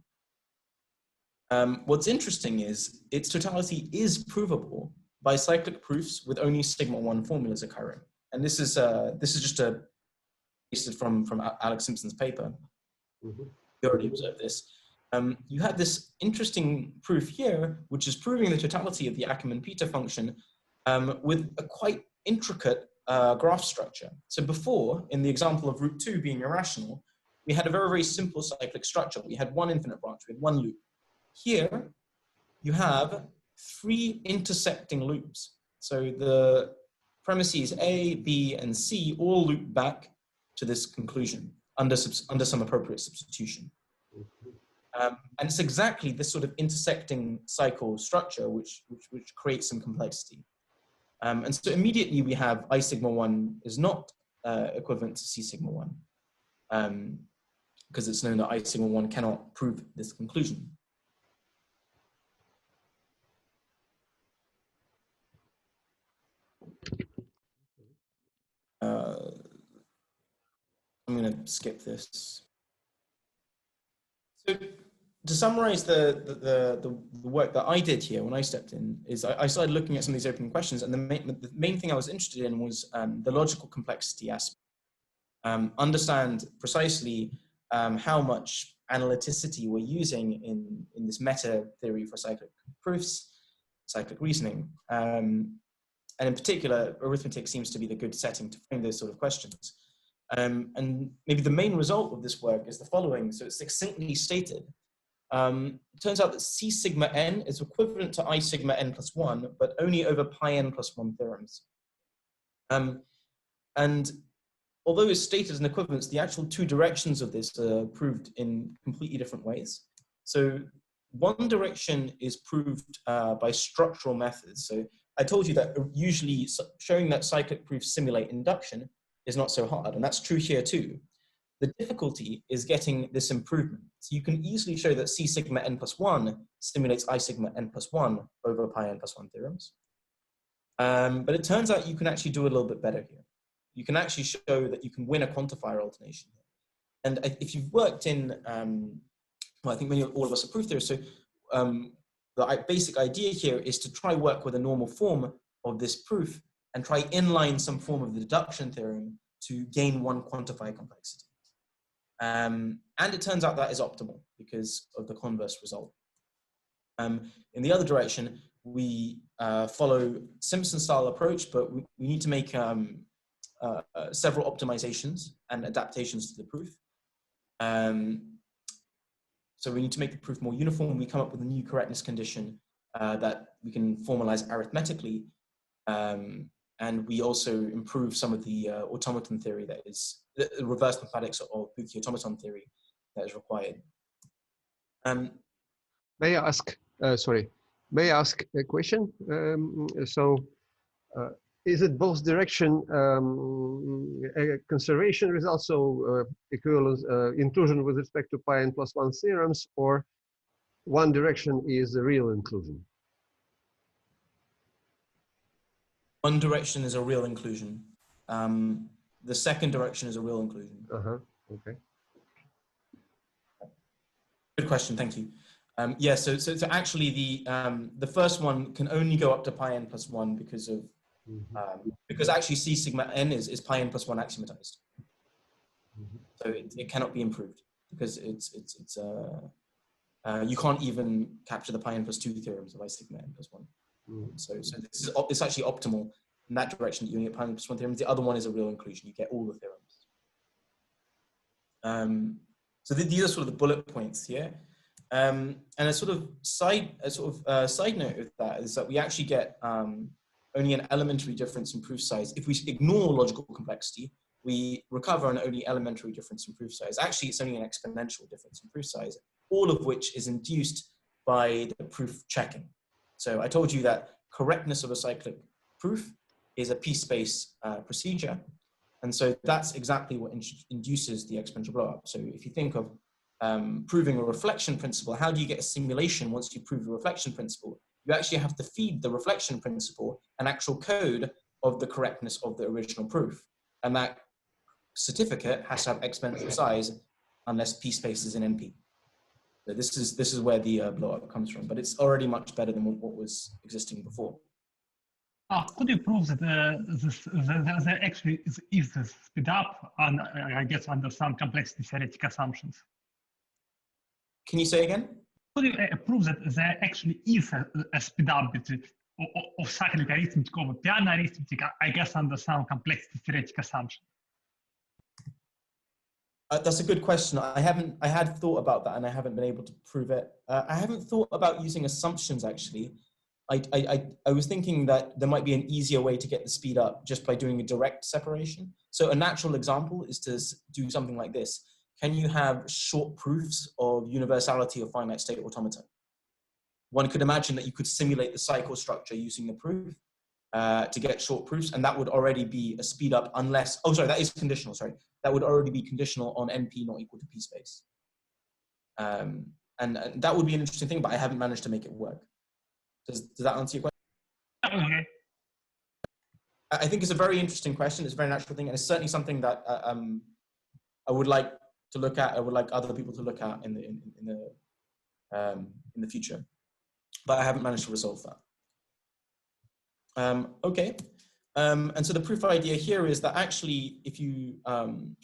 What's interesting is its totality is provable by cyclic proofs with only sigma 1 formulas occurring. And this is just based from Alex Simpson's paper. mm-hmm. You already observed this. You had this interesting proof here, which is proving the totality of the Ackermann-Peter function with a quite intricate graph structure. So before, in the example of root 2 being irrational, we had a very, very simple cyclic structure. We had one infinite branch, we had one loop. Here, you have 3 intersecting loops. So the premises A, B, and C all loop back to this conclusion under some appropriate substitution. And it's exactly this sort of intersecting cycle structure which creates some complexity. And so immediately we have I sigma 1 is not equivalent to C sigma 1, because it's known that I sigma 1 cannot prove this conclusion. I'm going to skip this. So to summarize the work that I did here when I stepped in, is I started looking at some of these open questions, and the main thing I was interested in was the logical complexity aspect. Understand precisely how much analyticity we're using in this meta theory for cyclic proofs, cyclic reasoning. And in particular, arithmetic seems to be the good setting to frame those sort of questions. And maybe the main result of this work is the following. So it's succinctly stated. It turns out that C sigma n is equivalent to I sigma n plus 1, but only over pi n plus 1 theorems. And although it's stated as an equivalence, the actual 2 directions of this are proved in completely different ways. So one direction is proved by structural methods. So I told you that usually showing that cyclic proofs simulate induction is not so hard, and that's true here too. The difficulty is getting this improvement. So you can easily show that C sigma n plus 1 simulates I sigma n plus 1 over pi n plus 1 theorems. But it turns out you can actually do a little bit better here. You can actually show that you can win a quantifier alternation. And if you've worked in, well, I think all of us are proof theorists, so the basic idea here is to try work with a normal form of this proof and try inline some form of the deduction theorem to gain one quantifier complexity. And it turns out that is optimal because of the converse result. In the other direction, we follow Simpson-style approach, but we need to make several optimizations and adaptations to the proof. So we need to make the proof more uniform. We come up with a new correctness condition that we can formalize arithmetically. And we also improve some of the automaton theory that is, the reverse mathematics of the automaton theory that is required. May I ask, may I ask a question? Is it both direction conservation results, so equivalence inclusion with respect to pi n plus 1 theorems, or one direction is a real inclusion? One direction is a real inclusion. The second direction is a real inclusion. Okay. Good question, thank you. Yeah, so actually the first one can only go up to pi n plus 1 because of because actually C sigma n is pi n plus 1 axiomatized. So it cannot be improved because you can't even capture the pi n plus 2 theorems of I sigma n plus 1. So it's actually optimal in that direction that you only get pi n plus 1 theorems. The other one is a real inclusion. You get all the theorems. So these are sort of the bullet points here. And a sort of side note of that is that we actually get only an elementary difference in proof size. If we ignore logical complexity, we recover an only elementary difference in proof size. Actually, it's only an exponential difference in proof size, all of which is induced by the proof checking. So I told you that correctness of a cyclic proof is a p-space procedure. And so that's exactly what induces the exponential blow up. So if you think of proving a reflection principle, how do you get a simulation once you prove the reflection principle? You actually have to feed the reflection principle an actual code of the correctness of the original proof. And that certificate has to have exponential size unless p-space is in NP. So this is where the blow up comes from, but it's already much better than what was existing before. Could you prove that there actually is a speed up, and I guess under some complexity theoretic assumptions? Can you say again? Could you prove that there actually is a speed up of cyclic arithmetic over piano arithmetic, I guess under some complexity theoretic assumption? That's a good question. I had thought about that and I haven't been able to prove it. I haven't thought about using assumptions actually. I was thinking that there might be an easier way to get the speed up just by doing a direct separation. So a natural example is to do something like this. Can you have short proofs of universality of finite state automata? One could imagine that you could simulate the cycle structure using the proof to get short proofs, and that would already be a speed up unless, oh sorry, that is conditional, sorry. That would already be conditional on NP not equal to P space. And that would be an interesting thing, but I haven't managed to make it work. Does that answer your question? Okay. I think it's a very interesting question. It's a very natural thing, and it's certainly something that I would like to look at. I would like other people to look at in the future, but I haven't managed to resolve that. Okay, and so the proof idea here is that actually, if you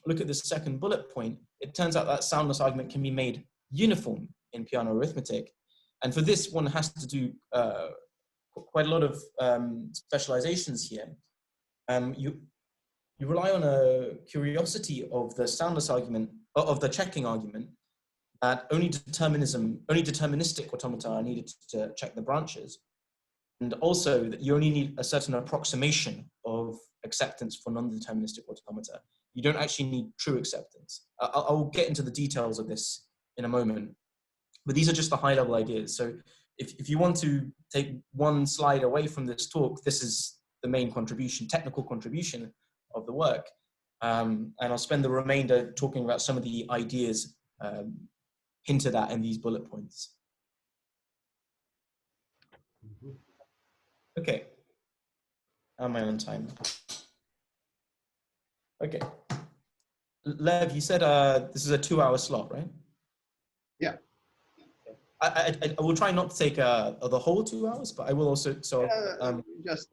look at the second bullet point, it turns out that soundness argument can be made uniform in piano arithmetic. And for this, one has to do quite a lot of specializations here. You rely on a curiosity of the soundness argument, of the checking argument, that only deterministic automata are needed to check the branches. And also that you only need a certain approximation of acceptance for non-deterministic automata. You don't actually need true acceptance. I'll get into the details of this in a moment. But these are just the high-level ideas. So if you want to take one slide away from this talk, this is the main contribution, technical contribution of the work. And I'll spend the remainder talking about some of the ideas hinted at in these bullet points. Okay. Am I on time? Okay. Lev, you said this is a 2-hour slot, right? Yeah. I will try not to take the whole 2 hours, but I will also, so. Just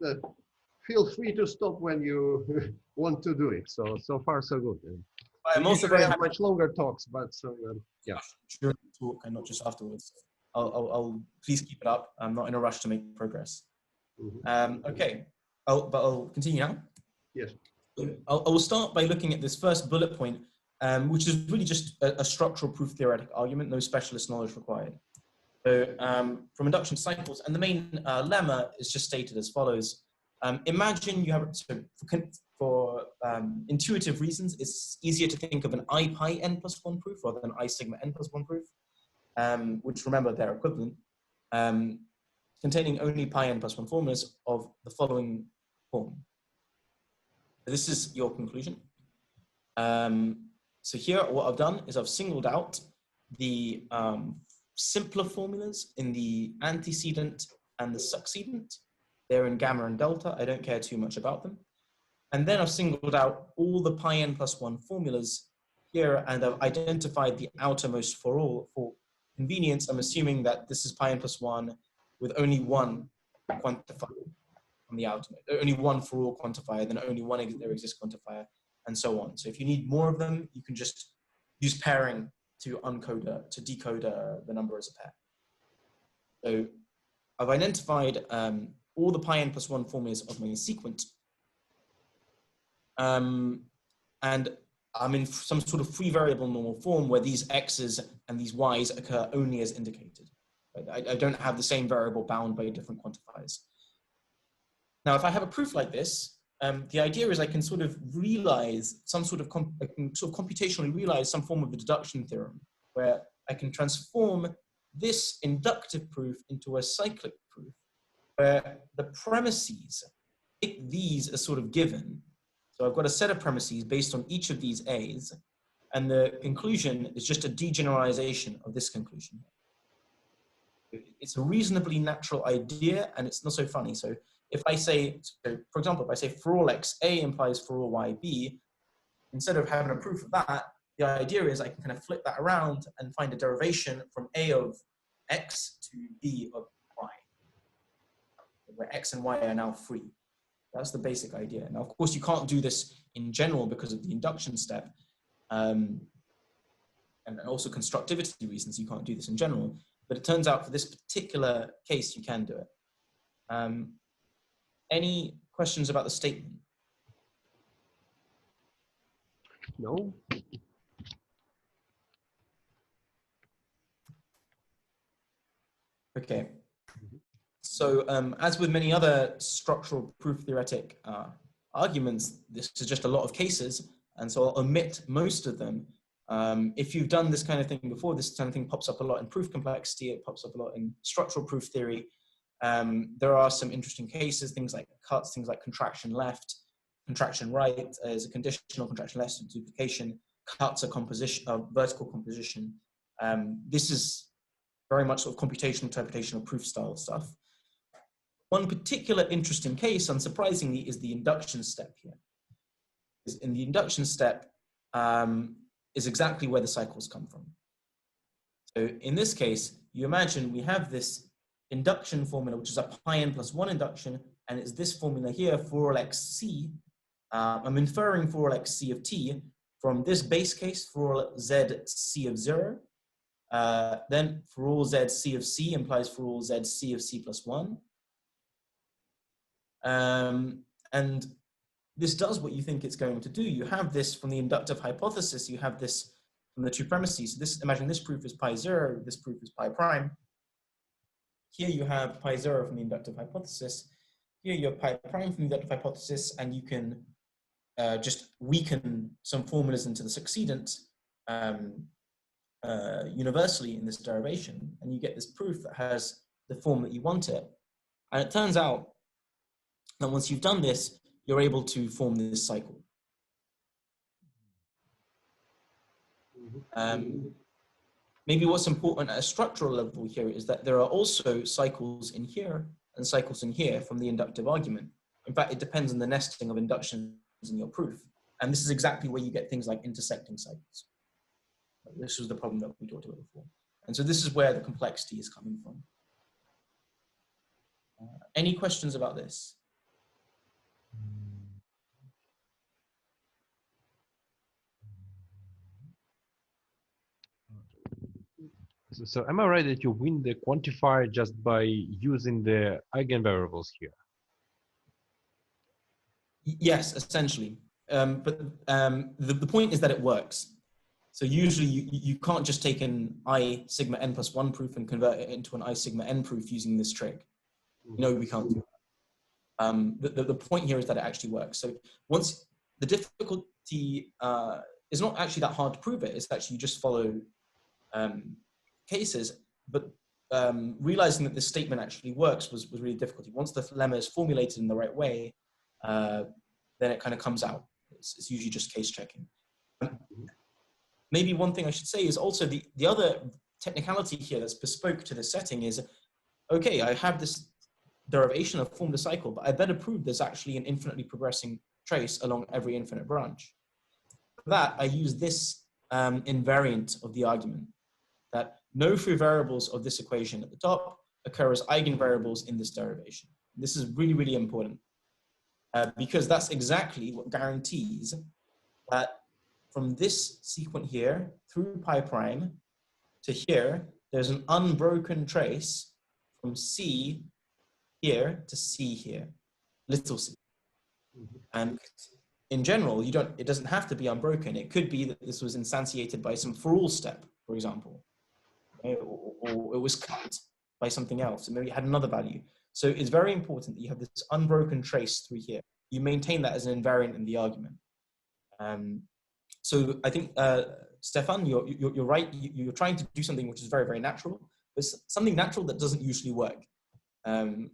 feel free to stop when you want to do it. So far, so good. I'm also very happy. Much longer talks, but so, yeah. During the talk and not just afterwards. I'll please keep it up. I'm not in a rush to make progress. Okay, I'll continue now. Yes. I will start by looking at this first bullet point, which is really just a structural proof theoretic argument, no specialist knowledge required. So from induction cycles, and the main lemma is just stated as follows. Imagine you have, so for intuitive reasons, it's easier to think of an I pi n plus 1 proof rather than I sigma n plus 1 proof, which remember they're equivalent, containing only pi n plus 1 formulas of the following form. This is your conclusion. So here, what I've done is I've singled out the simpler formulas in the antecedent and the succedent. They're in gamma and delta. I don't care too much about them. And then I've singled out all the pi n plus 1 formulas here, and I've identified the outermost for all. For convenience, I'm assuming that this is pi n plus 1 with only one quantifier on the outermost, only one for all quantifier, then only one there exists quantifier, and so on. So if you need more of them, you can just use pairing to decode the number as a pair. So I've identified all the pi n plus 1 formulas of my sequent. And I'm in some sort of free variable normal form where these x's and these y's occur only as indicated. Right? I don't have the same variable bound by different quantifiers. Now, if I have a proof like this, the idea is I can sort of realize some sort of, computationally realize some form of a deduction theorem where I can transform this inductive proof into a cyclic proof where the premises, take these as sort of given. So I've got a set of premises based on each of these A's, and the conclusion is just a degeneralization of this conclusion. It's a reasonably natural idea, and it's not so funny. So if I say, for example, if I say for all x, A implies for all y, B, instead of having a proof of that, the idea is I can kind of flip that around and find a derivation from A of x to B of y, where x and y are now free. That's the basic idea. Now, of course, you can't do this in general because of the induction step. And also constructivity reasons, you can't do this in general. But it turns out for this particular case, you can do it. Any questions about the statement? No. Okay. So as with many other structural proof theoretic arguments, this is just a lot of cases, and so I'll omit most of them. If you've done this kind of thing before, this kind of thing pops up a lot in proof complexity, it pops up a lot in structural proof theory. There are some interesting cases, things like cuts, things like contraction left, contraction right is a conditional, contraction left is duplication, cuts are composition, vertical composition. This is very much sort of computational interpretation of proof style stuff. One particular interesting case, unsurprisingly, is the induction step here. In the induction step is exactly where the cycles come from. So in this case, you imagine we have this induction formula, which is a pi n plus 1 induction, and it's this formula here for all x c. I'm inferring for all x c of t from this base case for all z c of 0. Then for all z c of c implies for all z c of c plus 1. And this does what you think it's going to do. You have this from the inductive hypothesis, you have this from the two premises. This, imagine this proof is pi 0, this proof is pi prime. Here you have pi 0 from the inductive hypothesis. Here you have pi prime from the inductive hypothesis, and you can just weaken some formulas into the succeedant universally in this derivation, and you get this proof that has the form that you want it. And it turns out that once you've done this, you're able to form this cycle. Maybe what's important at a structural level here is that there are also cycles in here and cycles in here from the inductive argument. In fact, it depends on the nesting of inductions in your proof. And this is exactly where you get things like intersecting cycles. This was the problem that we talked about before. And so this is where the complexity is coming from. Any questions about this? So am I right that you win the quantifier just by using the eigenvariables here? Yes, essentially. But the point is that it works. So usually you can't just take an I sigma n plus 1 proof and convert it into an I sigma n proof using this trick. No, we can't do that. The point here is that it actually works. So once the difficulty is not actually that hard to prove it, it's actually you just follow cases, but realizing that this statement actually works was really difficult. Once the lemma is formulated in the right way, then it kind of comes out. It's usually just case checking. Maybe one thing I should say is also the other technicality here that's bespoke to this setting is, okay, I have this derivation, I've formed a cycle, but I better prove there's actually an infinitely progressing trace along every infinite branch. For that, I use this invariant of the argument, that no free variables of this equation at the top occur as eigenvariables in this derivation. This is really, really important because that's exactly what guarantees that from this sequence here through pi prime to here, there's an unbroken trace from C here to C here, little c. And in general, it doesn't have to be unbroken. It could be that this was instantiated by some for all step, for example, right? Or it was cut by something else, and maybe it had another value. So it's very important that you have this unbroken trace through here. You maintain that as an invariant in the argument. So I think, Stefan, you're right. You're trying to do something which is very, very natural, but something natural that doesn't usually work. And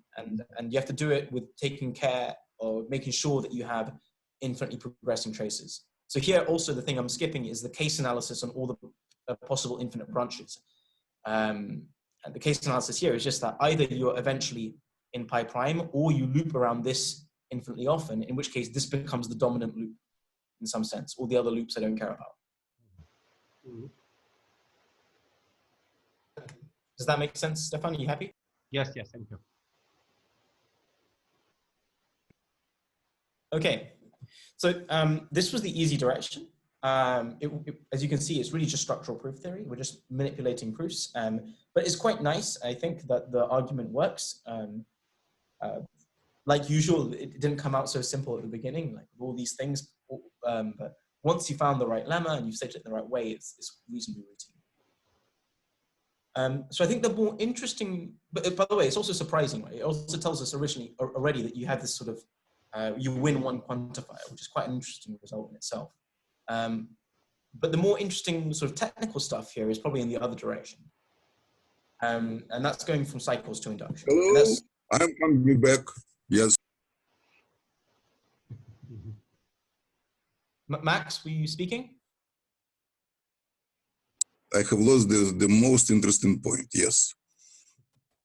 you have to do it with taking care or making sure that you have infinitely progressing traces. So here also the thing I'm skipping is the case analysis on all the possible infinite branches. And the case analysis here is just that either you're eventually in pi prime or you loop around this infinitely often, in which case this becomes the dominant loop in some sense. All the other loops I don't care about. Does that make sense, Stefan? Are you happy? Yes, yes, thank you. Okay, so this was the easy direction. As you can see, it's really just structural proof theory. We're just manipulating proofs, but it's quite nice. I think that the argument works. like usual, it didn't come out so simple at the beginning, like all these things. But once you found the right lemma and you've stated it in the right way, it's reasonably routine. So I think the more interesting, but by the way, it's also surprising, right? It also tells us already that you have this sort of, you win one quantifier, which is quite an interesting result in itself. But the more interesting sort of technical stuff here is probably in the other direction. And that's going from cycles to induction. Hello, I'm coming back. Yes. Max, were you speaking? I have lost the most interesting point. Yes.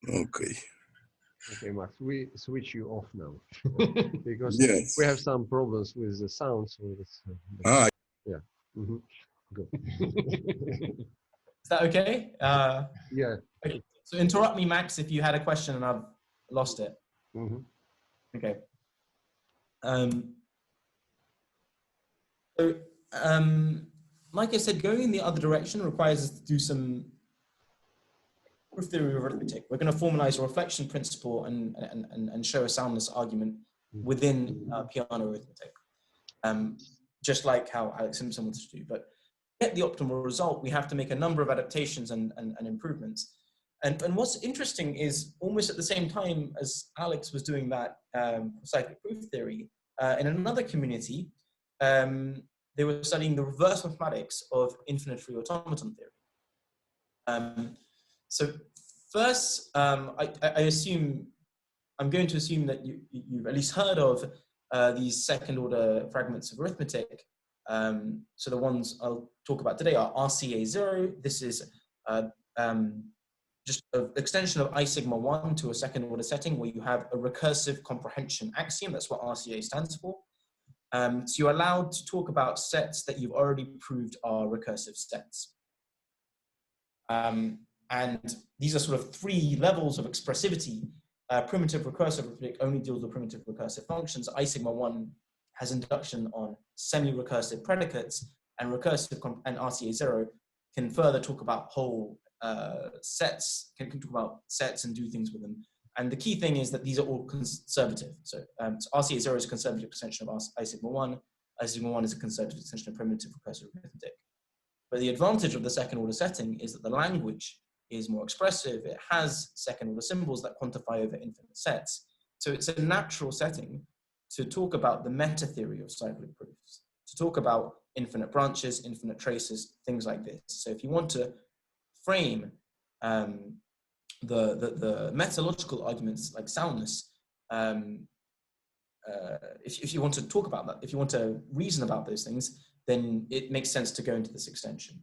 Okay. Okay, Max, we switch you off now because Yes. we have some problems with the sound. So it's, yeah. Mm-hmm. Good. Is that okay? Yeah. Okay. So interrupt me, Max, if you had a question and I've lost it. Mm-hmm. Okay. Like I said, going in the other direction requires us to do some proof theory of arithmetic. We're going to formalize a reflection principle and show a soundness argument within piano arithmetic, just like how Alex Simpson wants to do. But to get the optimal result, we have to make a number of adaptations and improvements. And what's interesting is almost at the same time as Alex was doing that cyclic proof theory, in another community, they were studying the reverse mathematics of infinitary automaton theory. So first, I'm going to assume that you've at least heard of these second order fragments of arithmetic. So the ones I'll talk about today are RCA0. This is just an extension of I sigma 1 to a second order setting where you have a recursive comprehension axiom. That's what RCA stands for. So you're allowed to talk about sets that you've already proved are recursive sets. And these are sort of three levels of expressivity. Primitive recursive arithmetic only deals with primitive recursive functions. I sigma 1 has induction on semi-recursive predicates, and recursive and RCA0 can further talk about whole sets, can talk about sets and do things with them. And the key thing is that these are all conservative. So RCA0 is a conservative extension of I sigma 1. I sigma 1 is a conservative extension of primitive recursive arithmetic. But the advantage of the second order setting is that the language is more expressive. It has second order symbols that quantify over infinite sets. So it's a natural setting to talk about the meta theory of cyclic proofs, to talk about infinite branches, infinite traces, things like this. So if you want to frame the methodological arguments like soundness, if you want to talk about that, if you want to reason about those things, then it makes sense to go into this extension.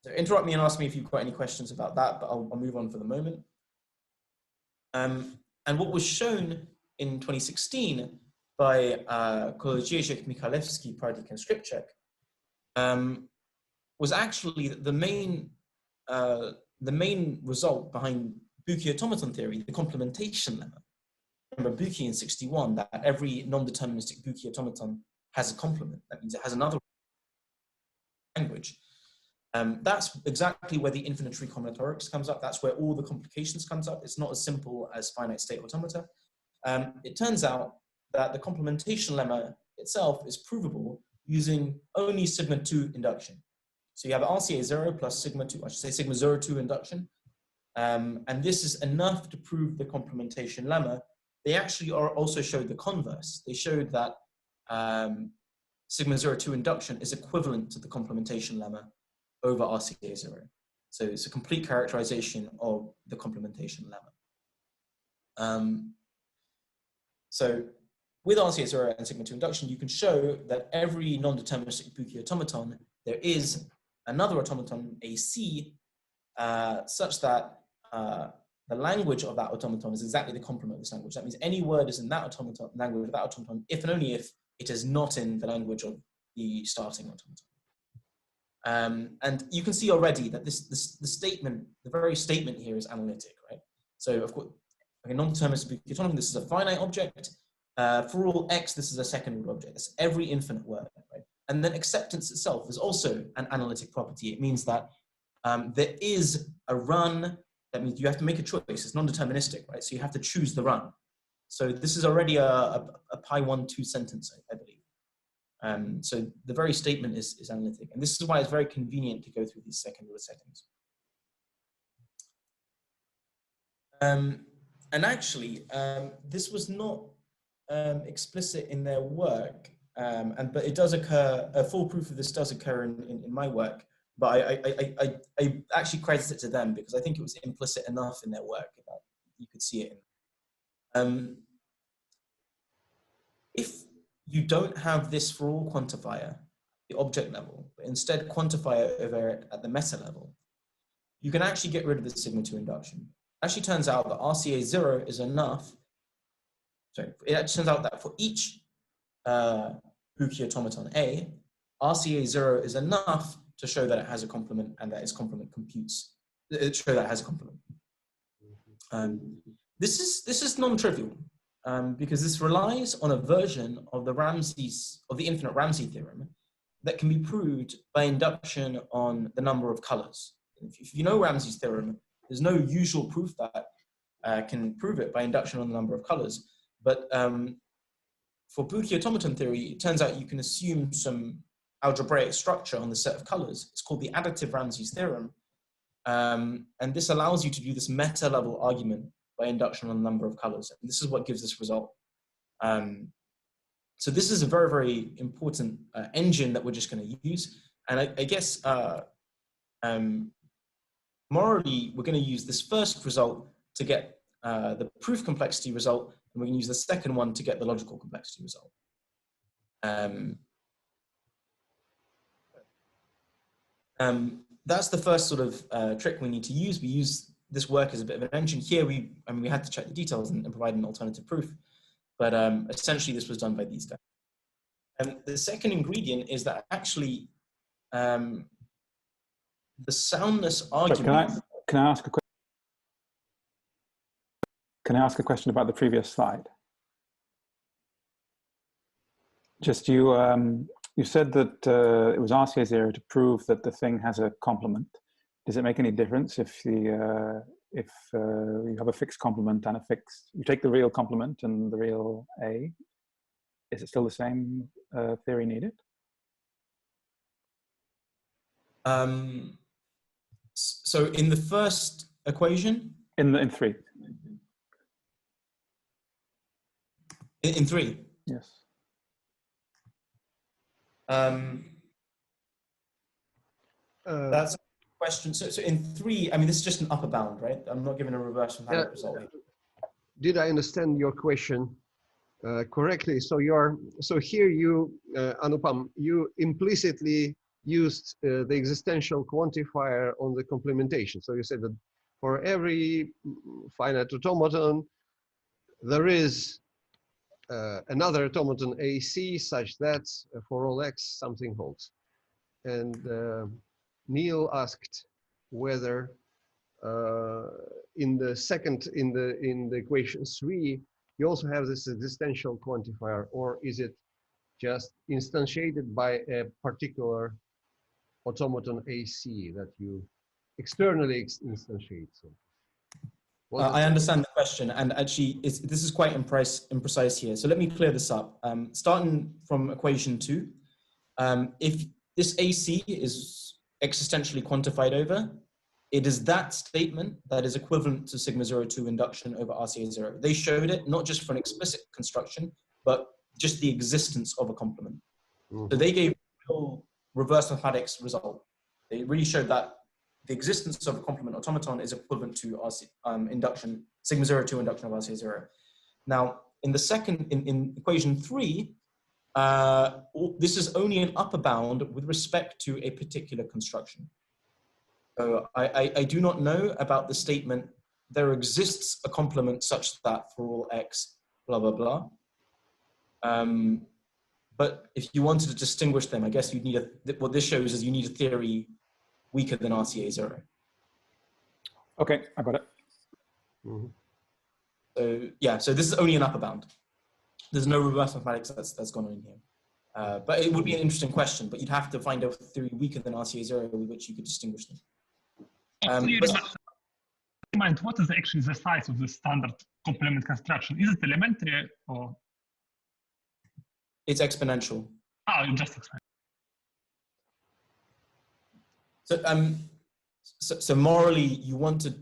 So interrupt me and ask me if you've got any questions about that, but I'll move on for the moment. And what was shown in 2016 by Kolodziejczyk, Michalewski, Pardik, and Skripczak was actually the main result behind Buki automaton theory, the complementation lemma. Remember Buki in 61, that every non-deterministic Buki automaton has a complement. That means it has another language. That's exactly where the infinitary combinatorics comes up. That's where all the complications comes up. It's not as simple as finite state automata. It turns out that the complementation lemma itself is provable using only sigma 2 induction. So you have RCA0 plus sigma 2, I should say sigma 0,2 induction. And this is enough to prove the complementation lemma. They actually also showed the converse. They showed that sigma 0,2 induction is equivalent to the complementation lemma over RCA0. So it's a complete characterization of the complementation lemma. So with RCA0 and sigma 2 induction, you can show that every non-deterministic Buki automaton, there is another automaton, AC, such that the language of that automaton is exactly the complement of this language. That means any word is in that automaton, language of that automaton, if and only if it is not in the language of the starting automaton. And you can see already that the statement, the very statement here is analytic, right? So of course, okay, non-deterministic Buki automaton, this is a finite object. For all x, this is a second order object. That's every infinite word, right? And then acceptance itself is also an analytic property. It means that there is a run that means you have to make a choice. It's non-deterministic, right? So you have to choose the run. So this is already a pi 1-2 sentence, I believe. So the very statement is analytic. And this is why it's very convenient to go through these second-order settings. And actually, this was not explicit in their work, but it does occur, a full proof of this does occur in my work, but I actually credit it to them because I think it was implicit enough in their work that you could see it in. If you don't have this for all quantifier, the object level, but instead quantify it over at the meta level, you can actually get rid of the sigma 2 induction. It actually turns out that RCA 0 is enough. Sorry, it actually turns out that for each Buki automaton A, RCA 0 is enough to show that it has a complement and that its complement computes. Show that it has a complement. This is non-trivial because this relies on a version of the infinite Ramsey theorem that can be proved by induction on the number of colors. If you know Ramsey's theorem, there's no usual proof that can prove it by induction on the number of colors. But for Buki automaton theory, it turns out you can assume some algebraic structure on the set of colors. It's called the additive Ramsey's theorem. And this allows you to do this meta level argument by induction on the number of colors. And this is what gives this result. So this is a very, very important engine that we're just going to use. And I guess morally, we're going to use this first result to get the proof complexity result, and we're going to use the second one to get the logical complexity result. That's the first sort of trick we need to use. We use this work as a bit of an engine. Here, we had to check the details and provide an alternative proof, but essentially this was done by these guys. And the second ingredient is that actually the soundness argument. Can I ask a question? Can I ask a question about the previous slide? Just you said that it was RCA 0 to prove that the thing has a complement. Does it make any difference if you have a fixed complement and you take the real complement and the real A? Is it still the same theory needed? So in the first equation? In 3. In 3? Yes. That's a question. So in 3, I mean, this is just an upper bound, right? I'm not giving a reverse mathematical result. Did I understand your question correctly? So here you, Anupam, you implicitly used the existential quantifier on the complementation. So you said that for every finite automaton, there is another automaton AC such that for all x something holds. And Neil asked whether in the equation 3 you also have this existential quantifier, or is it just instantiated by a particular automaton AC that you externally instantiate? So, I understand the question, and actually this is quite imprecise here. So let me clear this up. Starting from equation 2, if this AC is existentially quantified over, it is that statement that is equivalent to sigma 0,2 induction over RCA 0. They showed it not just for an explicit construction, but just the existence of a complement. Mm-hmm. So they gave real reverse mathematics result. They really showed that the existence of a complement automaton is equivalent to induction, sigma 0,2 induction of RCA 0. Now, in the second, in equation 3, this is only an upper bound with respect to a particular construction. So I do not know about the statement, there exists a complement such that for all x, blah, blah, blah. But if you wanted to distinguish them, I guess you'd need what this shows is you need a theory weaker than RCA 0. Okay, I got it. Mm-hmm. So yeah, so this is only an upper bound. There's no reverse mathematics that's gone on in here. But it would be an interesting question, but you'd have to find a theory weaker than RCA 0 with which you could distinguish them. Mind, what is actually the size of the standard complement construction? Is it elementary or? It's exponential. Oh, you just explained. So morally, you want to,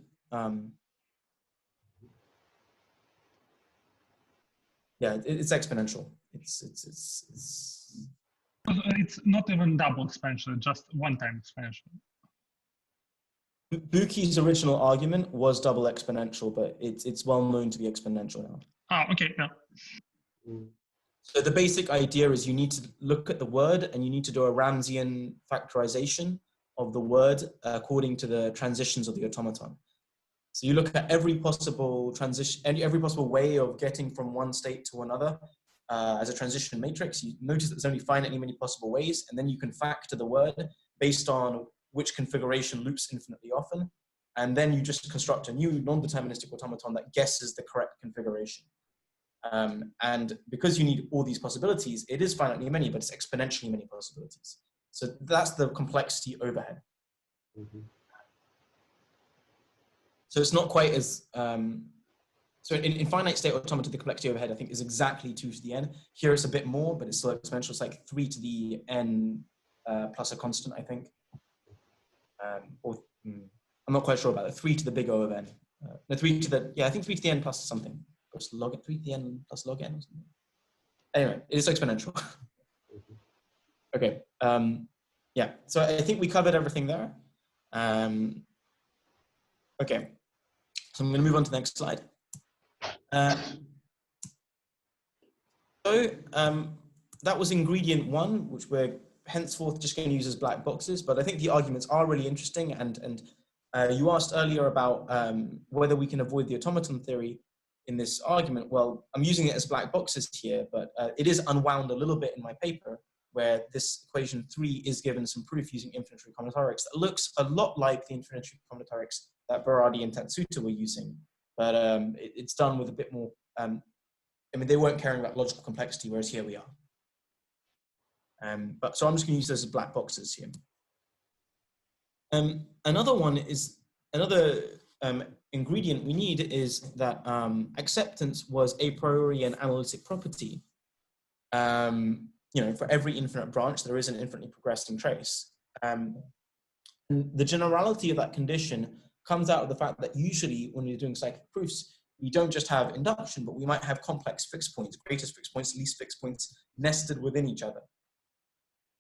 yeah, it's exponential. It's not even double exponential, just one-time exponential. Buki's original argument was double exponential, but it's well known to be exponential now. Ah, okay, yeah. So the basic idea is you need to look at the word and you need to do a Ramseyan factorization of the word according to the transitions of the automaton. So you look at every possible transition, every possible way of getting from one state to another as a transition matrix. You notice that there's only finitely many possible ways, and then you can factor the word based on which configuration loops infinitely often. And then you just construct a new non-deterministic automaton that guesses the correct configuration. And because you need all these possibilities, it is finitely many, but it's exponentially many possibilities. So that's the complexity overhead. So it's not quite as, so in finite state automata, the complexity overhead, I think, is exactly 2 to the n. Here it's a bit more, but it's still exponential. It's like 3 to the n plus a constant, I think. I'm not quite sure about it. 3 to the big O of n. No, 3 to the, yeah, I think 3 to the n plus something. Plus log 3 to the n plus log n or something. Anyway, it is exponential. Okay. Yeah, so I think we covered everything there. Okay, so I'm going to move on to the next slide. That was ingredient 1, which we're henceforth just going to use as black boxes, but I think the arguments are really interesting. And you asked earlier about whether we can avoid the automaton theory in this argument. Well, I'm using it as black boxes here, but it is unwound a little bit in my paper, where this equation 3 is given some proof using infinitary combinatorics that looks a lot like the infinitary combinatorics that Berardi and Tatsuta were using, but it's done with a bit more, I mean, they weren't caring about logical complexity, whereas here we are. So I'm just going to use those as black boxes here. Another one is, another ingredient we need is that acceptance was a priori an analytic property. You know, for every infinite branch, there is an infinitely progressing trace. And the generality of that condition comes out of the fact that usually when you're doing cyclic proofs, we don't just have induction, but we might have complex fixed points, greatest fixed points, least fixed points nested within each other.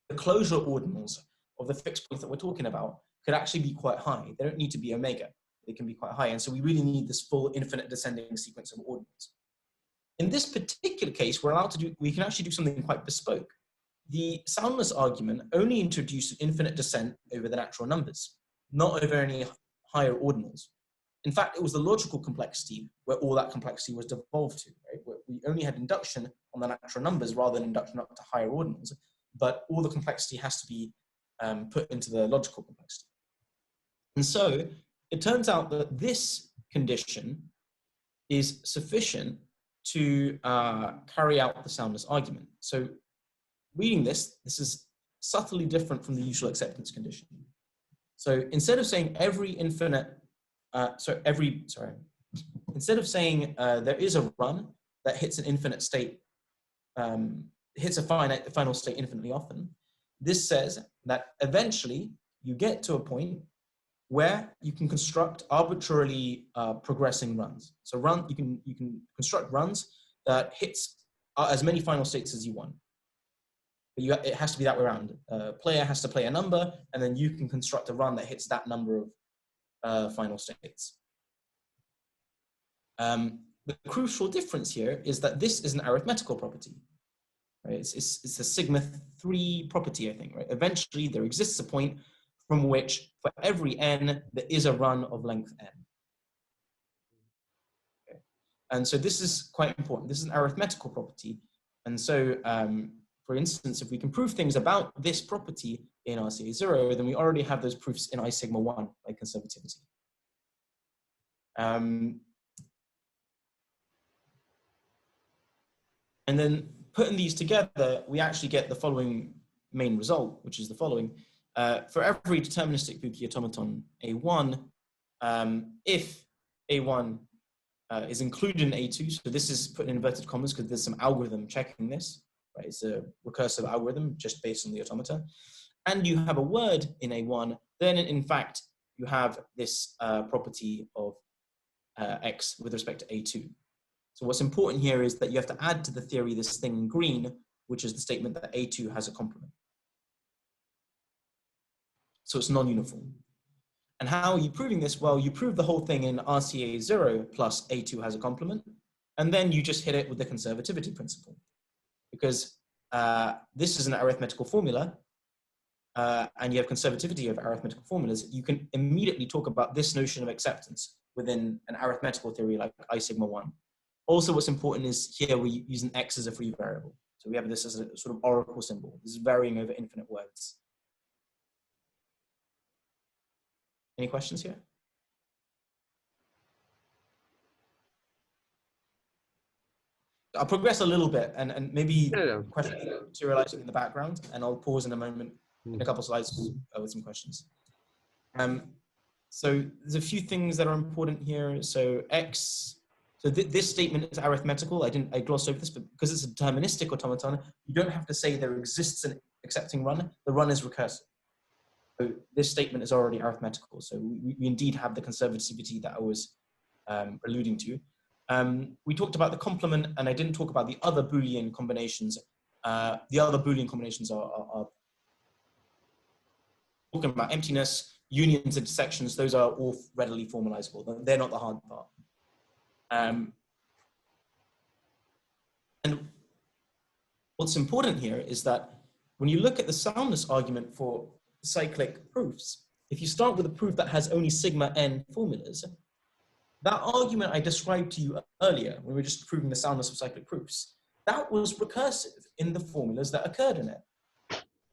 The closure ordinals of the fixed points that we're talking about could actually be quite high. They don't need to be omega. They can be quite high. And so we really need this full infinite descending sequence of ordinals. In this particular case, we can actually do something quite bespoke. The soundness argument only introduced an infinite descent over the natural numbers, not over any higher ordinals. In fact, it was the logical complexity where all that complexity was devolved to, right? Where we only had induction on the natural numbers rather than induction up to higher ordinals, but all the complexity has to be put into the logical complexity. And so it turns out that this condition is sufficient to carry out the soundness argument. So reading this is subtly different from the usual acceptance condition. So instead of saying instead of saying there is a run that hits an infinite state, hits a final state infinitely often, this says that eventually you get to a point where you can construct arbitrarily progressing runs. So you can construct runs that hits as many final states as you want. But it has to be that way around. Player has to play a number, and then you can construct a run that hits that number of final states. The crucial difference here is that this is an arithmetical property. Right? It's a sigma 3 property, I think. Right? Eventually, there exists a point from which, for every n, there is a run of length n. Okay. And so this is quite important. This is an arithmetical property. And so, for instance, if we can prove things about this property in RCA0, then we already have those proofs in I sigma 1 by conservativity. And then putting these together, we actually get the following main result, which is the following. For every deterministic Buki automaton A1, if A1 is included in A2. So this is put in inverted commas because there's some algorithm checking this, right? It's a recursive algorithm just based on the automata. And you have a word in A1, then in fact, you have this property of X with respect to A2. So what's important here is that you have to add to the theory this thing in green, which is the statement that A2 has a complement. So it's non-uniform. And how are you proving this? Well, you prove the whole thing in RCA 0 plus A2 has a complement, and then you just hit it with the conservativity principle. Because this is an arithmetical formula, and you have conservativity of arithmetical formulas, you can immediately talk about this notion of acceptance within an arithmetical theory like I sigma 1. Also, what's important is here we use an X as a free variable. So we have this as a sort of oracle symbol. This is varying over infinite words. Any questions here? I'll progress a little bit and maybe questions materializing in the background, and I'll pause in a moment in a couple of slides with some questions. So there's a few things that are important here. So X, so this statement is arithmetical. I glossed over this, but because it's a deterministic automaton, you don't have to say there exists an accepting run. The run is recursive. So this statement is already arithmetical. So we indeed have the conservativity that I was alluding to. We talked about the complement, and I didn't talk about the other Boolean combinations. The other Boolean combinations are talking about emptiness, unions, intersections. Those are all readily formalizable. They're not the hard part. And what's important here is that when you look at the soundness argument for cyclic proofs, if you start with a proof that has only sigma n formulas, that argument I described to you earlier, when we were just proving the soundness of cyclic proofs, that was recursive in the formulas that occurred in it.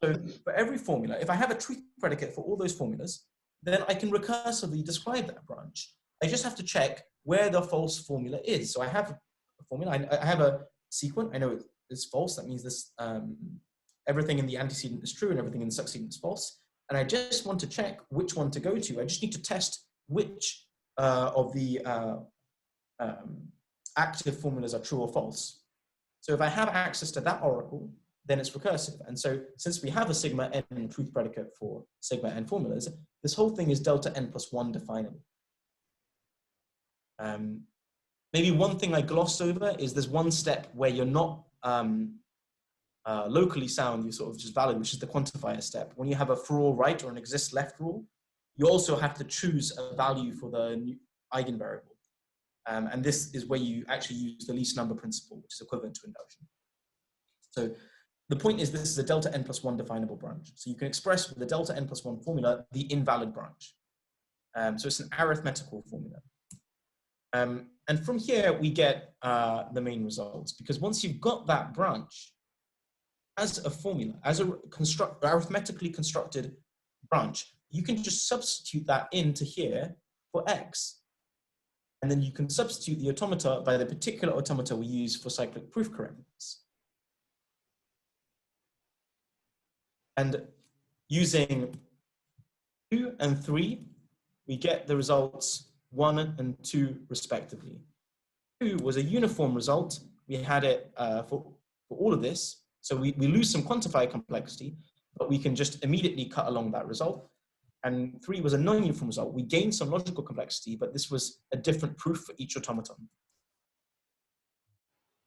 So for every formula, if I have a truth predicate for all those formulas, then I can recursively describe that branch. I just have to check where the false formula is. So I have a formula, I have a sequent, I know it's false, that means this, everything in the antecedent is true and everything in the succedent is false. And I just want to check which one to go to. I just need to test which of the active formulas are true or false. So if I have access to that oracle, then it's recursive. And so since we have a sigma n truth predicate for sigma n formulas, this whole thing is delta n plus 1 definable. Maybe one thing I glossed over is there's one step where you're not locally sound, you sort of just valid, which is the quantifier step. When you have a for all right or an exist left rule, you also have to choose a value for the new eigenvariable. And this is where you actually use the least number principle, which is equivalent to induction. So the point is this is a delta n plus 1 definable branch. So you can express with the delta n plus 1 formula the invalid branch. So it's an arithmetical formula. And from here, we get the main results, because once you've got that branch as a formula, as a arithmetically constructed branch, you can just substitute that into here for X. And then you can substitute the automata by the particular automata we use for cyclic proof correctness. And using 2 and 3, we get the results 1 and 2 respectively. 2 was a uniform result. We had it for all of this. So we lose some quantifier complexity, but we can just immediately cut along that result. And 3 was a non-uniform result. We gained some logical complexity, but this was a different proof for each automaton.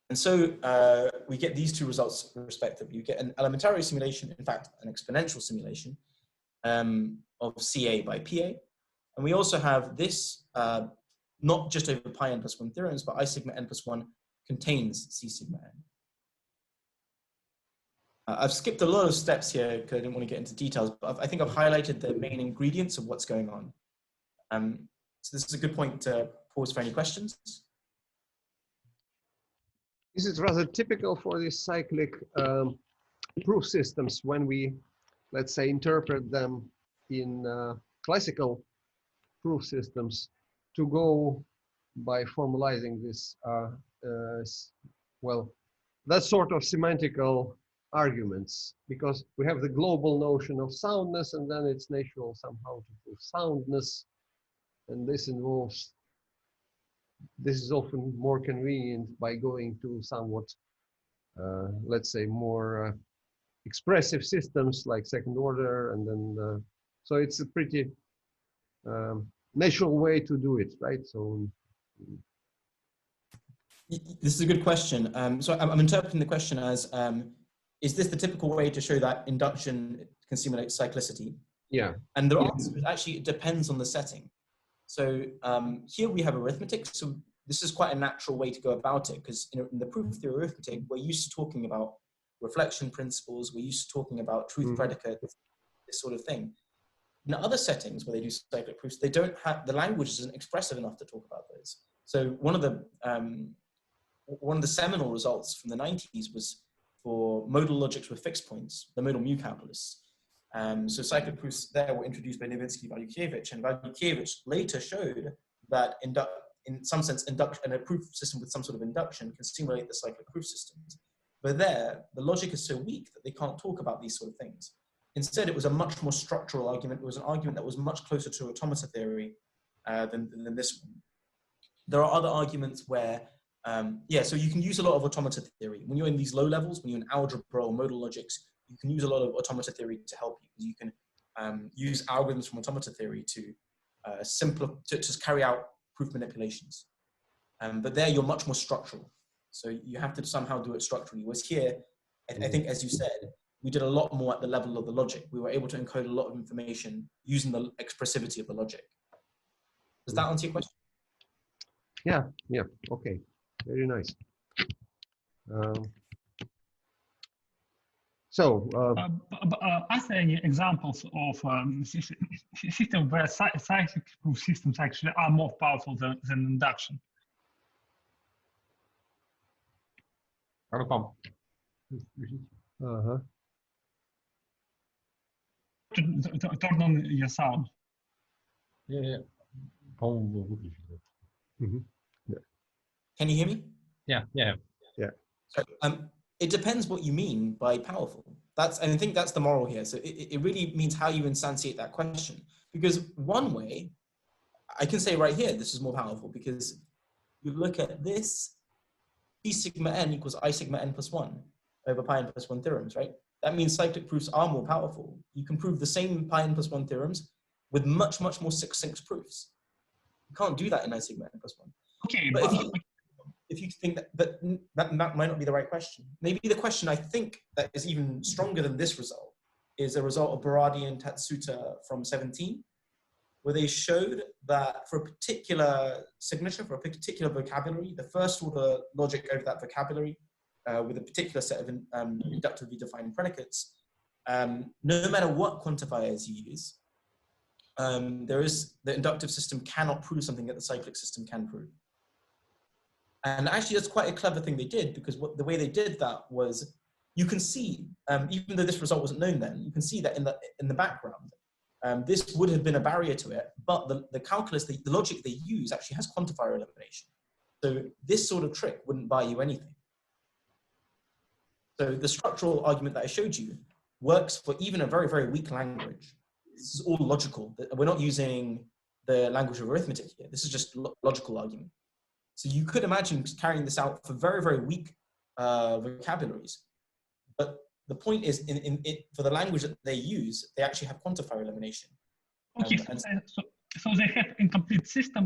And so we get these 2 results respectively. You get an elementary simulation, in fact, an exponential simulation of CA by PA. And we also have this, not just over pi n plus 1 theorems, but I sigma n plus 1 contains C sigma n. I've skipped a lot of steps here because I didn't want to get into details, but I think I've highlighted the main ingredients of what's going on. So this is a good point to pause for any questions. This is rather typical for these cyclic proof systems when we, let's say, interpret them in classical proof systems to go by formalizing this, well, that sort of semantical arguments, because we have the global notion of soundness, and then it's natural somehow to prove soundness, and this involves this is often more convenient by going to somewhat, let's say, more expressive systems like second order, and then so it's a pretty natural way to do it, right? So this is a good question. So I'm interpreting the question as, is this the typical way to show that induction can simulate cyclicity? yeah. And the answer is actually, it depends on the setting. So here we have arithmetic. So this is quite a natural way to go about it, because in the proof theory arithmetic, we're used to talking about reflection principles. We're used to talking about truth predicates, this sort of thing. In other settings where they do cyclic proofs, they don't have, the language isn't expressive enough to talk about those. So one of the seminal results from the 90s was for modal logics with fixed points, the modal mu calculus. So cyclic proofs there were introduced by Nowitzki-Walukiewicz, and Walukiewicz later showed that in some sense, induction and a proof system with some sort of induction can simulate the cyclic proof systems. But there, the logic is so weak that they can't talk about these sort of things. Instead, it was a much more structural argument. It was an argument that was much closer to automata theory than this one. There are other arguments where, so you can use a lot of automata theory. When you're in these low levels, when you're in algebra or modal logics, you can use a lot of automata theory to help you. You can use algorithms from automata theory to just carry out proof manipulations. But there you're much more structural. So you have to somehow do it structurally. Whereas here, I think, as you said, we did a lot more at the level of the logic. We were able to encode a lot of information using the expressivity of the logic. Does that answer your question? Yeah, okay. Very nice. Are there any examples of systems where cyclic proof systems actually are more powerful than induction? Anupam. Turn on your sound. Yeah. Can you hear me? Yeah. So, it depends what you mean by powerful. And I think that's the moral here. So it really means how you instantiate that question. Because one way, I can say right here, this is more powerful, because you look at this, P sigma n equals I sigma n plus 1 over pi n plus 1 theorems, right? That means cyclic proofs are more powerful. You can prove the same pi n plus 1 theorems with much, much more succinct proofs. You can't do that in I sigma n plus 1. Okay, but if you think that might not be the right question. Maybe the question I think that is even stronger than this result is a result of Baradi and Tatsuta from 17, where they showed that for a particular signature, for a particular vocabulary, the first order logic over that vocabulary with a particular set of inductively defined predicates, no matter what quantifiers you use, the inductive system cannot prove something that the cyclic system can prove. And actually, that's quite a clever thing they did, because the way they did that was, you can see, even though this result wasn't known then, you can see that in the background, this would have been a barrier to it, but the calculus, the logic they use actually has quantifier elimination. So this sort of trick wouldn't buy you anything. So the structural argument that I showed you works for even a very, very weak language. This is all logical. We're not using the language of arithmetic here. This is just logical argument. So you could imagine carrying this out for very, very weak vocabularies. But the point is, for the language that they use, they actually have quantifier elimination. Okay, so they have incomplete system,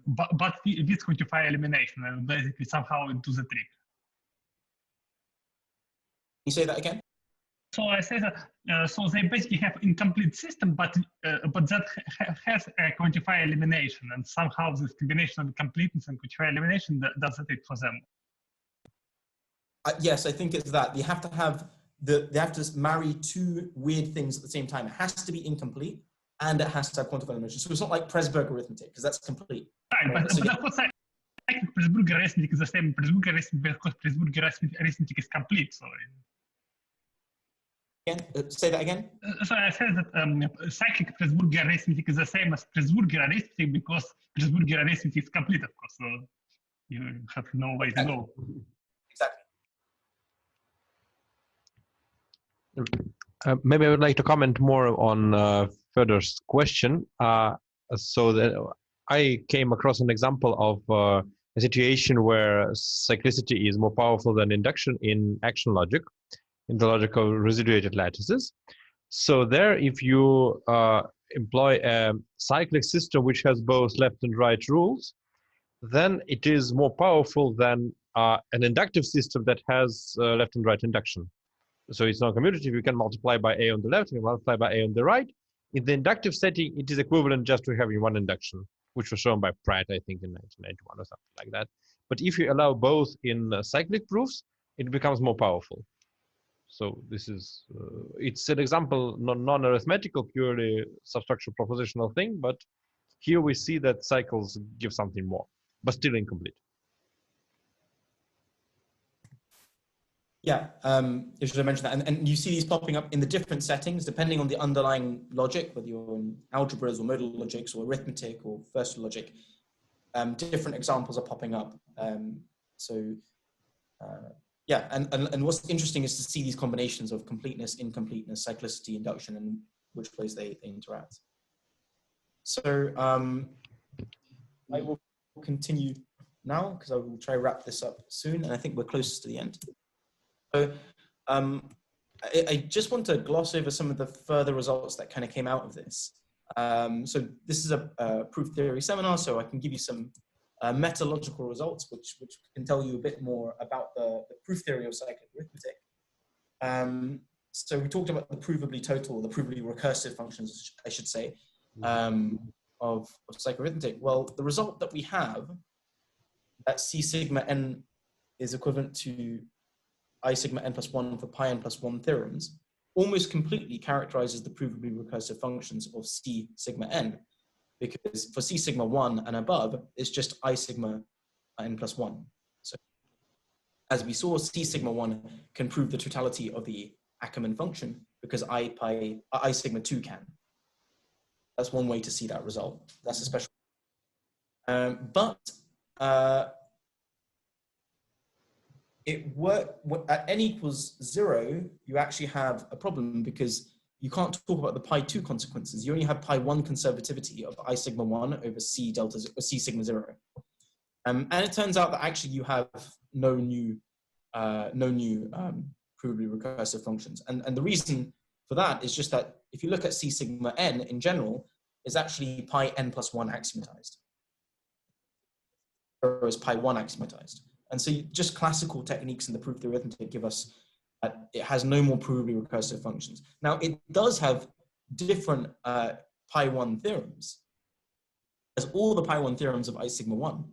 but with quantifier elimination, and basically somehow it does the trick. Can you say that again? So I say that, so they basically have incomplete system, but that has a quantifier elimination, and somehow this combination of completeness and quantifier elimination does the trick for them. Yes, I think it's that. They have to marry two weird things at the same time. It has to be incomplete, and it has to have quantifier elimination. So it's not like Presburg arithmetic, because that's complete. Right, but of course, Presburg arithmetic is the same. Presburg arithmetic, because Presburg arithmetic is complete. So. Again, say that again. So I said that cyclic Presburger arithmetic is the same as Presburger arithmetic, because Presburger arithmetic is complete, of course. So you have no way to go. Exactly. Maybe I would like to comment more on Fedor's question. So that I came across an example of a situation where cyclicity is more powerful than induction in action logic, in the logic of residuated lattices. So there, if you employ a cyclic system which has both left and right rules, then it is more powerful than an inductive system that has left and right induction. So it's non-commutative. You can multiply by A on the left, you can multiply by A on the right. In the inductive setting, it is equivalent just to having one induction, which was shown by Pratt, I think, in 1991 or something like that. But if you allow both in cyclic proofs, it becomes more powerful. So this is, it's an example, non-arithmetical, purely substructural propositional thing, but here we see that cycles give something more, but still incomplete. Yeah, I should have mentioned that. And you see these popping up in the different settings, depending on the underlying logic, whether you're in algebras or modal logics or arithmetic or first logic, different examples are popping up. Yeah, and what's interesting is to see these combinations of completeness, incompleteness, cyclicity, induction, and which ways they interact. So I will continue now because I will try to wrap this up soon, and I think we're close to the end. So I just want to gloss over some of the further results that kind of came out of this. So this is a proof theory seminar, so I can give you some metalogical results, which can tell you a bit more about the proof theory of cyclic arithmetic. So we talked about the provably total, the provably recursive functions, I should say, of cyclic arithmetic. Well, the result that we have, that C sigma n is equivalent to I sigma n plus 1 for pi n plus 1 theorems, almost completely characterizes the provably recursive functions of C sigma n, because for C sigma 1 and above, it's just I sigma n plus 1. So as we saw, C sigma 1 can prove the totality of the Ackermann function because I sigma 2 can. That's one way to see that result. That's a special. But at n equals 0, you actually have a problem because you can't talk about the pi 2 consequences. You only have pi 1 conservativity of I sigma 1 over C delta or C sigma 0. And it turns out that actually you have no new provably recursive functions. And the reason for that is just that if you look at C sigma n in general, is actually pi n plus 1 axiomatized. Or is pi 1 axiomatized. And so just classical techniques in the proof theory arithmetic give us that it has no more provably recursive functions. Now it does have different pi 1 theorems. It has all the pi 1 theorems of I sigma 1.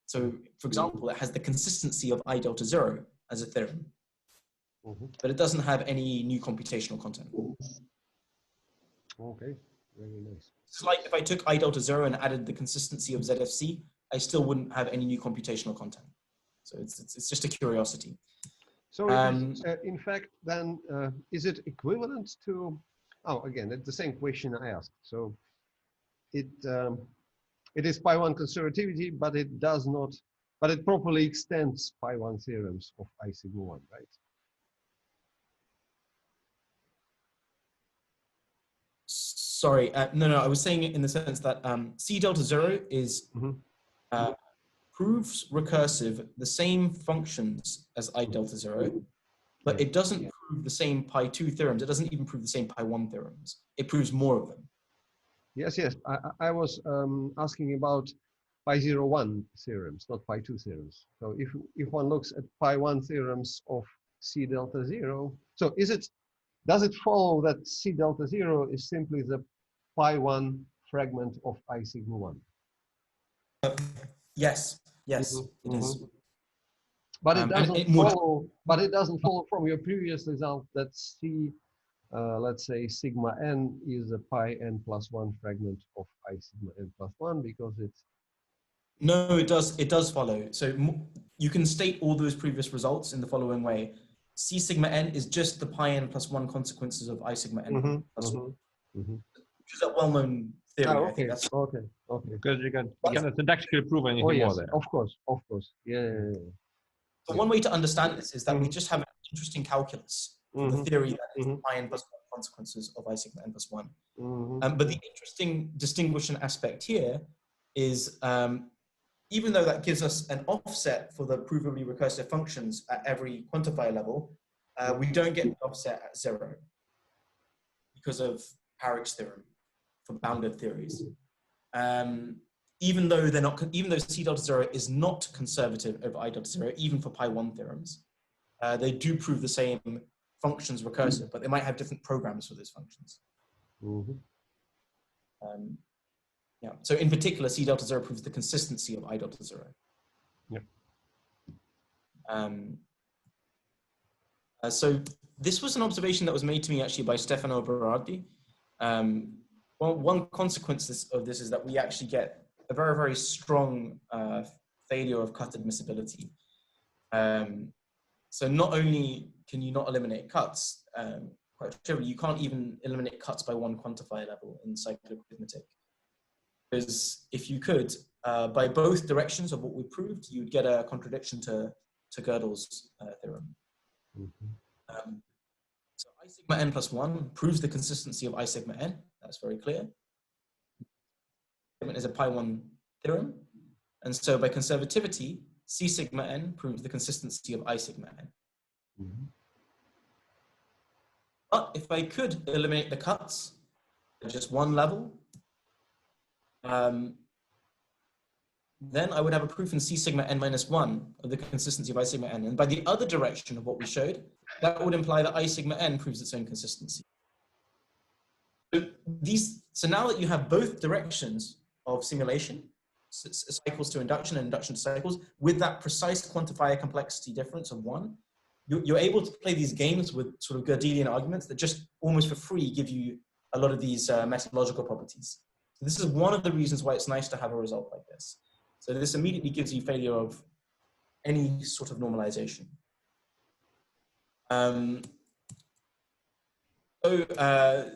So for example, it has the consistency of I delta 0 as a theorem, but it doesn't have any new computational content. Okay, very nice. It's like if I took I delta 0 and added the consistency of ZFC, I still wouldn't have any new computational content. So it's just a curiosity. So in fact, then, is it equivalent to, oh, again, it's the same question I asked. So it is pi 1 conservativity, but it does not, but it properly extends pi 1 theorems of I sigma 1, right? Sorry, no, I was saying it in the sense that C delta 0 is proves recursive the same functions as I delta 0, but it doesn't prove the same pi 2 theorems. It doesn't even prove the same pi 1 theorems. It proves more of them. Yes. I was asking about pi 0, 1 theorems, not pi 2 theorems. So if one looks at pi 1 theorems of C delta 0, so does it follow that C delta 0 is simply the pi 1 fragment of I sigma 1? Yes, it is. But it doesn't follow. But it doesn't follow from your previous result that C, let's say sigma n is a pi n plus 1 fragment of I sigma n plus 1 because it's. No, it does. It does follow. So you can state all those previous results in the following way: C sigma n is just the pi n plus 1 consequences of I sigma n plus 1, which is a well-known theory. Oh, okay. I think that's okay. Because you cannot syntactically prove anything more there. Of course. Yeah. So one way to understand this is that we just have an interesting calculus for the theory that is pi n plus 1 consequences of I sigma n plus 1. But the interesting distinguishing aspect here is even though that gives us an offset for the provably recursive functions at every quantifier level, we don't get the offset at 0 because of Harrick's theorem for bounded theories. Even though even though C delta 0 is not conservative over I delta 0, even for pi1 theorems, they do prove the same functions recursive, but they might have different programs for those functions. Yeah. So in particular, C delta 0 proves the consistency of I delta 0. Yeah. So this was an observation that was made to me actually by Stefano Berardi. One consequence of this is that we actually get a very, very strong failure of cut admissibility. So not only can you not eliminate cuts, quite trivially, you can't even eliminate cuts by one quantifier level in cyclic arithmetic. Because if you could, by both directions of what we proved, you would get a contradiction to Gödel's theorem. So I sigma n plus 1 proves the consistency of I sigma n. That's very clear. It is a pi1 theorem. And so by conservativity, C sigma n proves the consistency of I sigma n. But if I could eliminate the cuts at just one level, then I would have a proof in C sigma n minus 1 of the consistency of I sigma n. And by the other direction of what we showed, that would imply that I sigma n proves its own consistency. So now that you have both directions of simulation, cycles to induction and induction to cycles, with that precise quantifier complexity difference of 1, you're able to play these games with sort of Gödelian arguments that just almost for free give you a lot of these methodological properties. So this is one of the reasons why it's nice to have a result like this. So this immediately gives you failure of any sort of normalization.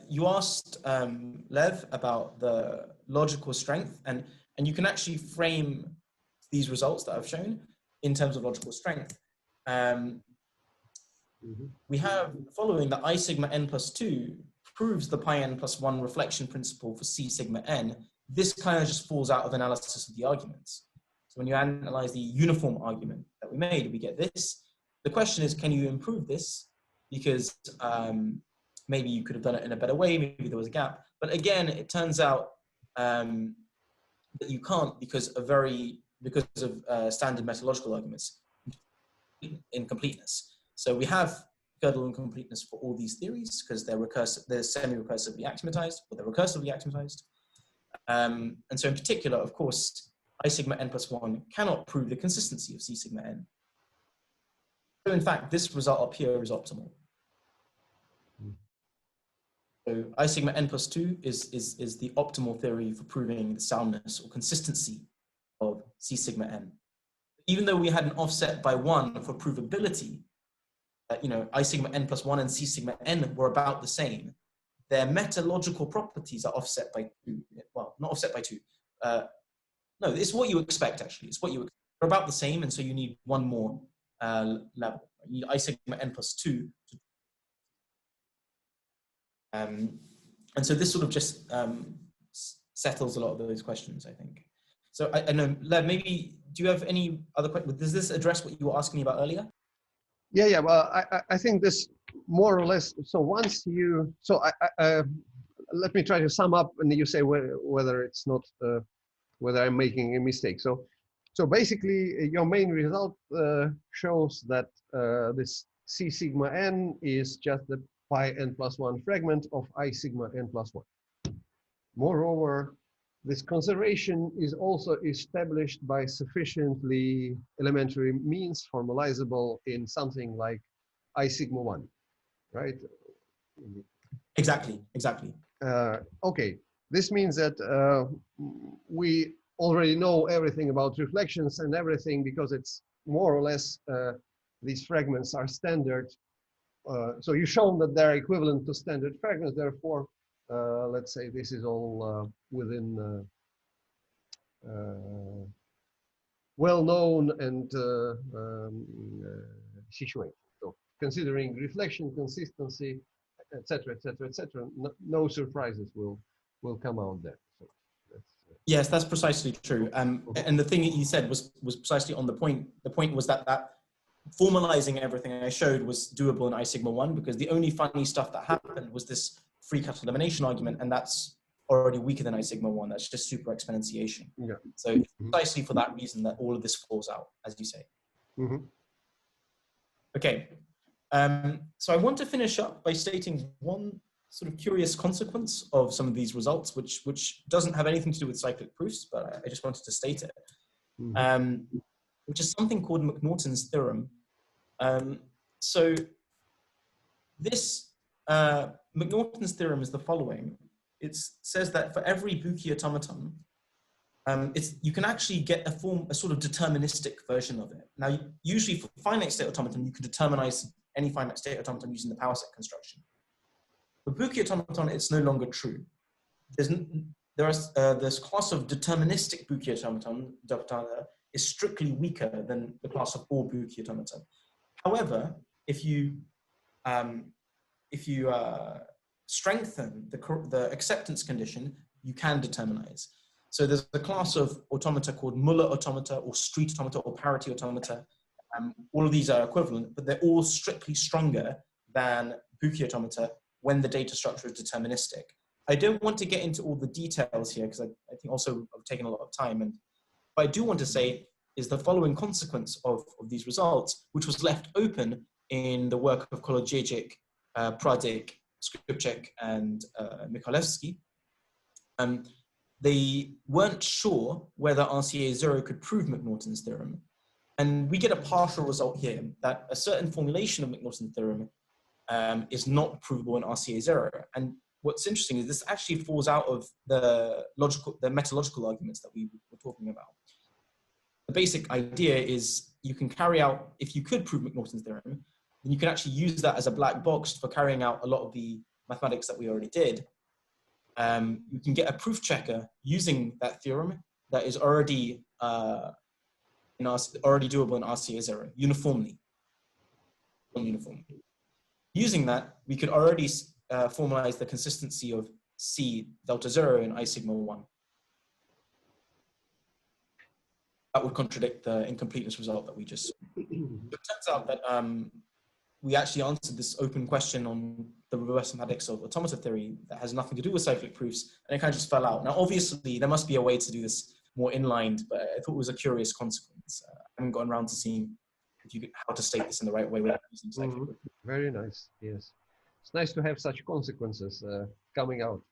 You asked Lev about the logical strength, and you can actually frame these results that I've shown in terms of logical strength. We have following that I sigma n plus 2 proves the pi n plus 1 reflection principle for C sigma n. This kind of just falls out of analysis of the arguments. So when you analyze the uniform argument that we made, we get this. The question is, can you improve this? Because maybe you could have done it in a better way, maybe there was a gap. But again, it turns out that you can't because of standard methodological arguments, incompleteness. So we have Gödel incompleteness for all these theories because they're semi-recursively axiomatized, or they're recursively axiomatized. And so in particular, of course, I sigma n plus 1 cannot prove the consistency of C sigma n. So in fact, this result up here is optimal. So I sigma n plus 2 is the optimal theory for proving the soundness or consistency of C sigma n. Even though we had an offset by 1 for provability, I sigma n plus 1 and C sigma n were about the same. Their metalogical properties are offset by 2. Well, not offset by 2. No, it's what you expect, actually. It's what you expect. They're about the same, and so you need one more level. You need I sigma n plus 2. And so this sort of just settles a lot of those questions, I think. So I know, Lev, maybe, do you have any other questions? Does this address what you were asking me about earlier? Yeah. Well, I think this more or less. So once you, let me try to sum up, and you say whether it's not, whether I'm making a mistake. So basically, your main result shows that this C sigma n is just the pi n plus 1 fragment of I sigma n plus 1. Moreover, this conservation is also established by sufficiently elementary means formalizable in something like I sigma 1, right? Exactly. Okay, this means that we already know everything about reflections and everything because it's more or less these fragments are standard. So you've shown that they're equivalent to standard fragments. Therefore, let's say this is all within well-known and situation. So considering reflection, consistency, etc., no surprises will come out there. So that's Yes, that's precisely true. And the thing that you said was precisely on the point. The point was that formalizing everything I showed was doable in I sigma 1, because the only funny stuff that happened was this free cut elimination argument, and that's already weaker than I sigma 1. That's just super exponentiation. Yeah. So precisely for that reason that all of this falls out, as you say. Okay. So I want to finish up by stating one sort of curious consequence of some of these results, which doesn't have anything to do with cyclic proofs, but I just wanted to state it, which is something called Mcnaughton's theorem. So this Mcnaughton's theorem is the following. It says that for every Buki automaton, you can actually get a sort of deterministic version of it. Now, usually for finite state automaton, you can determinize any finite state automaton using the power set construction. For Buki automaton, it's no longer true. This class of deterministic Buki automaton is strictly weaker than the class of all Buki automaton. However, if you strengthen the acceptance condition, you can determinize. So there's a class of automata called Muller automata or street automata or parity automata. All of these are equivalent, but they're all strictly stronger than Buki automata when the data structure is deterministic. I don't want to get into all the details here because I think also I've taken a lot of time. And what I do want to say is the following consequence of these results, which was left open in the work of Kolodziejczyk, Pradik, Skripczak, and Michalewski. They weren't sure whether RCA 0 could prove Mcnaughton's theorem. And we get a partial result here that a certain formulation of Mcnaughton's theorem is not provable in RCA 0. And what's interesting is this actually falls out of the metalogical arguments that we were talking about. The basic idea is you can carry out, if you could prove Mcnaughton's theorem, then you can actually use that as a black box for carrying out a lot of the mathematics that we already did. You can get a proof checker using that theorem that is already doable in RCA 0 uniformly. Using that, we could already formalize the consistency of C delta 0 in I sigma 1. That would contradict the incompleteness result that we just saw. It turns out that we actually answered this open question on the reverse mathematics of automata theory that has nothing to do with cyclic proofs, and it kind of just fell out. Now, obviously, there must be a way to do this more inlined, but I thought it was a curious consequence. I haven't gotten around to seeing how to state this in the right way without using cyclic proof. Very nice, yes. It's nice to have such consequences coming out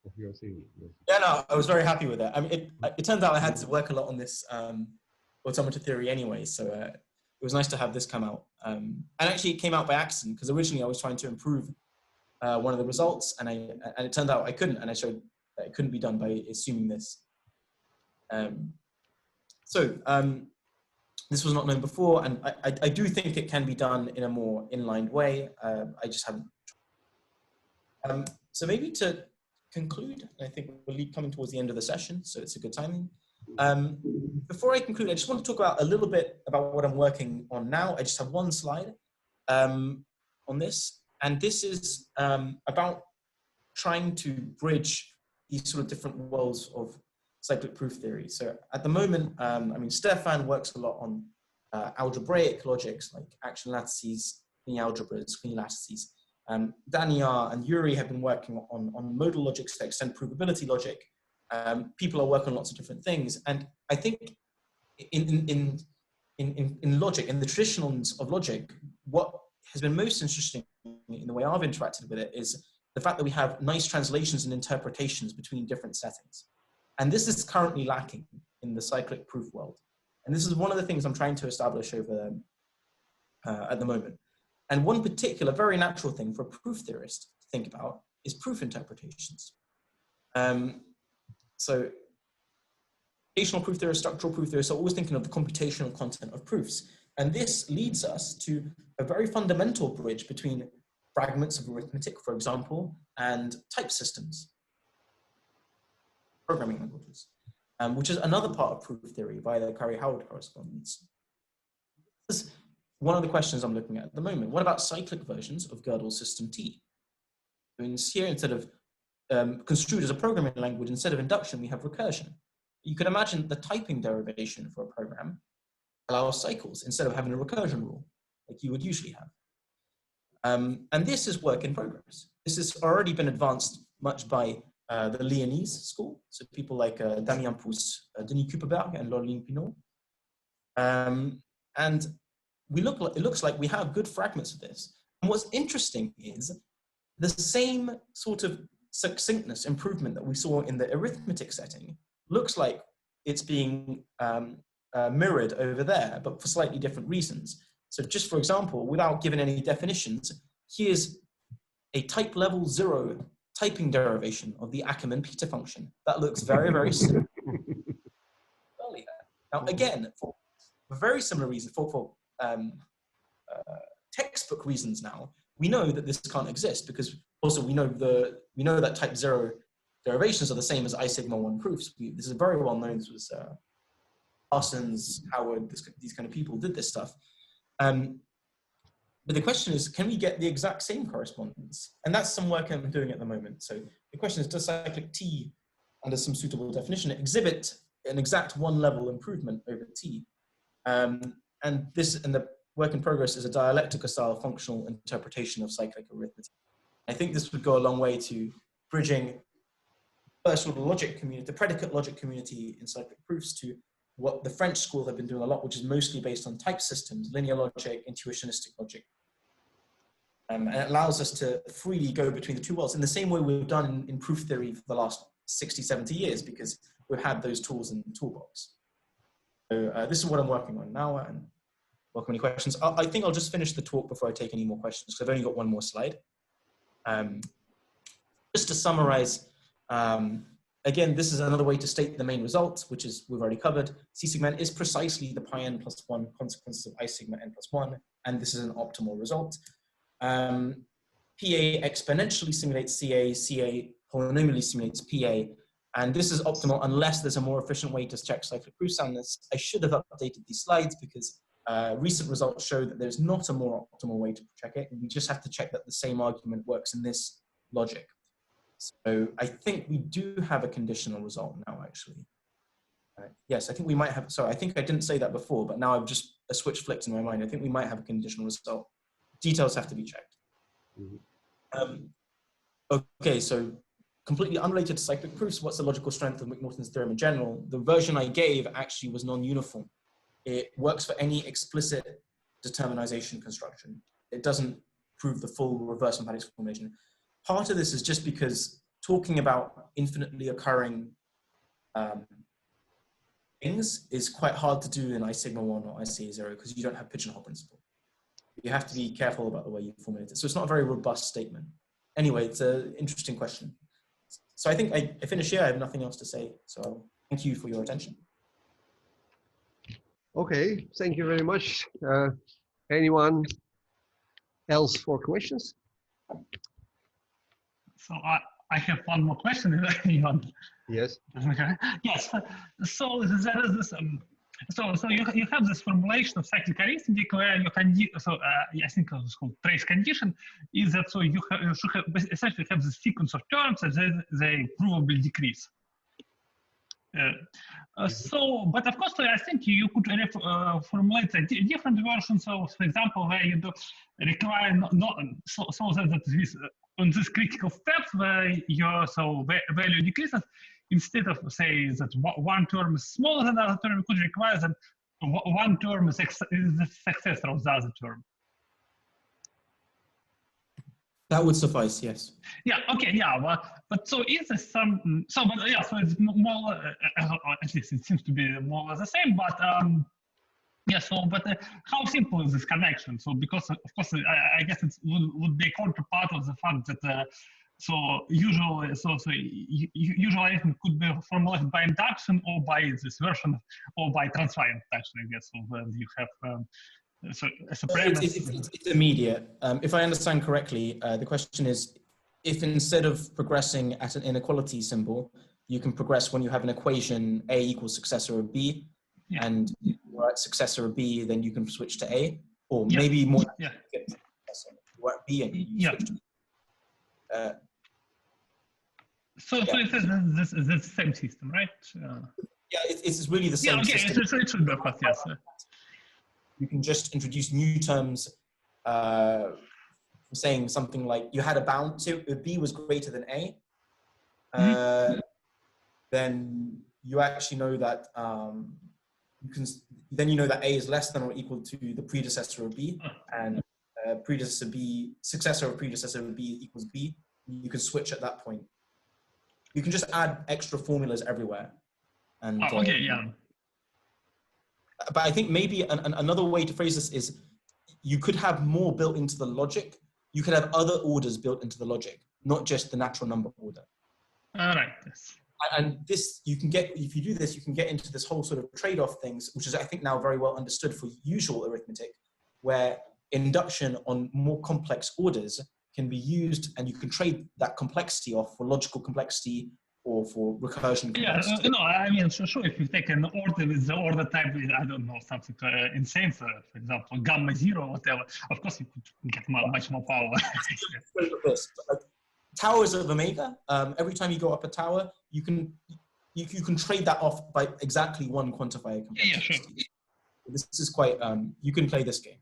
of your theory. Yeah, no, I was very happy with that. I mean, it turns out I had to work a lot on this automata theory anyway, so it was nice to have this come out. And actually, it came out by accident because originally I was trying to improve one of the results, and it turned out I couldn't, and I showed that it couldn't be done by assuming this. This was not known before, and I do think it can be done in a more inlined way. I just haven't. So maybe to conclude, I think we're coming towards the end of the session, so it's a good timing. Before I conclude, I just want to talk about a little bit about what I'm working on now. I just have one slide on this, and this is about trying to bridge these sort of different worlds of cyclic proof theory. So at the moment, I mean, Stefan works a lot on algebraic logics like action lattices, linear algebras, linear lattices. Daniel and Yuri have been working on modal logics to extend provability logic. People are working on lots of different things, and I think in logic, in the traditions of logic, what has been most interesting in the way I've interacted with it is the fact that we have nice translations and interpretations between different settings. And this is currently lacking in the cyclic proof world. And this is one of the things I'm trying to establish over at the moment. And one particular very natural thing for a proof theorist to think about is proof interpretations. So computational proof theorists, structural proof theorists are always thinking of the computational content of proofs. And this leads us to a very fundamental bridge between fragments of arithmetic, for example, and type systems, programming languages, which is another part of proof theory via the Curry-Howard correspondence. This is one of the questions I'm looking at the moment. What about cyclic versions of Gödel's system T? Here, instead of construed as a programming language, instead of induction, we have recursion. You can imagine the typing derivation for a program allows cycles instead of having a recursion rule like you would usually have. And this is work in progress. This has already been advanced much by the Lyonese school, so people like Damien Pousse, Denis Kuperberg, and Laureline Pinot. And it looks like we have good fragments of this. And what's interesting is the same sort of succinctness improvement that we saw in the arithmetic setting looks like it's being mirrored over there, but for slightly different reasons. So just for example, without giving any definitions, here's a type level 0 typing derivation of the Ackermann-Peter function. That looks very, very similar. Now again, for a very similar reason, for textbook reasons now, we know that this can't exist because also we know that type 0 derivations are the same as I sigma 1 proofs. This is very well known. This was Parsons, Howard, these kind of people did this stuff. But the question is, can we get the exact same correspondence? And that's some work I'm doing at the moment. So the question is, does cyclic T, under some suitable definition, exhibit an exact one-level improvement over T? And the work in progress is a dialectica-style functional interpretation of cyclic arithmetic. I think this would go a long way to bridging first order logic community, the predicate logic community in cyclic proofs, to what the French school have been doing a lot, which is mostly based on type systems, linear logic, intuitionistic logic. And it allows us to freely go between the two worlds in the same way we've done in proof theory for the last 60, 70 years, because we've had those tools in the toolbox. So this is what I'm working on now, and welcome any questions. I think I'll just finish the talk before I take any more questions, because I've only got one more slide. Just to summarize, again, this is another way to state the main result, which is we've already covered. C sigma n is precisely the pi n plus 1 consequences of I sigma n plus 1, and this is an optimal result. PA exponentially simulates CA, CA polynomially simulates PA, and this is optimal unless there's a more efficient way to check cyclic proof soundness. I should have updated these slides because recent results show that there's not a more optimal way to check it. We just have to check that the same argument works in this logic. So I think we do have a conditional result now, actually. Yes, I think we might have, sorry, I think I didn't say that before, but now I've just, a switch flipped in my mind. I think we might have a conditional result. Details have to be checked. Okay, so completely unrelated to cyclic proofs, what's the logical strength of Mcnaughton's theorem in general? The version I gave actually was non-uniform. It works for any explicit determinization construction. It doesn't prove the full reverse mathematics formation. Part of this is just because talking about infinitely occurring things is quite hard to do in I sigma 1 or I sigma 0 because you don't have pigeonhole principle. You have to be careful about the way you formulate it. So it's not a very robust statement. Anyway, it's an interesting question. So I think I finish here. I have nothing else to say. So thank you for your attention. Okay, thank you very much. Anyone else for questions? So I have one more question. Yes. Yes. So there is this. So you have this formulation of cyclic arithmetic where you can. I think it's called trace condition. Is that so? You should have essentially have this sequence of terms and then they provably decrease. But of course, I think you could formulate a different version. So, for example, where you do require so that this on this critical step where your value decreases, instead of say that one term is smaller than the other term, you could require that one term is the successor of the other term. That would suffice, yes. Yeah. Okay. Yeah. But so is there some? But yeah. So it's more. At least it seems to be more or less the same. But yeah. So, but how simple is this connection? So, because of course, I guess it would be a counterpart of the fact that usual arithmetic could be formulated by induction or by this version or by transfer induction. I guess so. When you have. So as a premise, it's immediate. If I understand correctly, the question is, if instead of progressing at an inequality symbol, you can progress when you have an equation A equals successor of B, yeah. And you're at successor of B, then you can switch to A, or yeah. Maybe more. Yeah. You're at B and you switch to B. So it is the same system, right? Yeah, it's really the same okay, system. it should be fast, yes. You can just introduce new terms, saying something like you had a bound, so if B was greater than A, then you actually know that then you know that A is less than or equal to the predecessor of B, and successor of predecessor of B equals B. You can switch at that point. You can just add extra formulas everywhere. And, okay, yeah. But I think maybe another way to phrase this is you could have more built into the logic. You could have other orders built into the logic, not just the natural number order. All right. Yes. And this, you can get, if you do this, you can get into this whole sort of trade-off things, which is, I think, now very well understood for usual arithmetic, where induction on more complex orders can be used, and you can trade that complexity off for logical complexity or for recursion complexity. Yeah, no, I mean, sure, if you take an order with the order type with, I don't know, something insane, for example, gamma 0 or whatever, of course you could get much more power. Towers of omega, every time you go up a tower, you can trade that off by exactly one quantifier complexity. Yeah, sure. This is quite, you can play this game.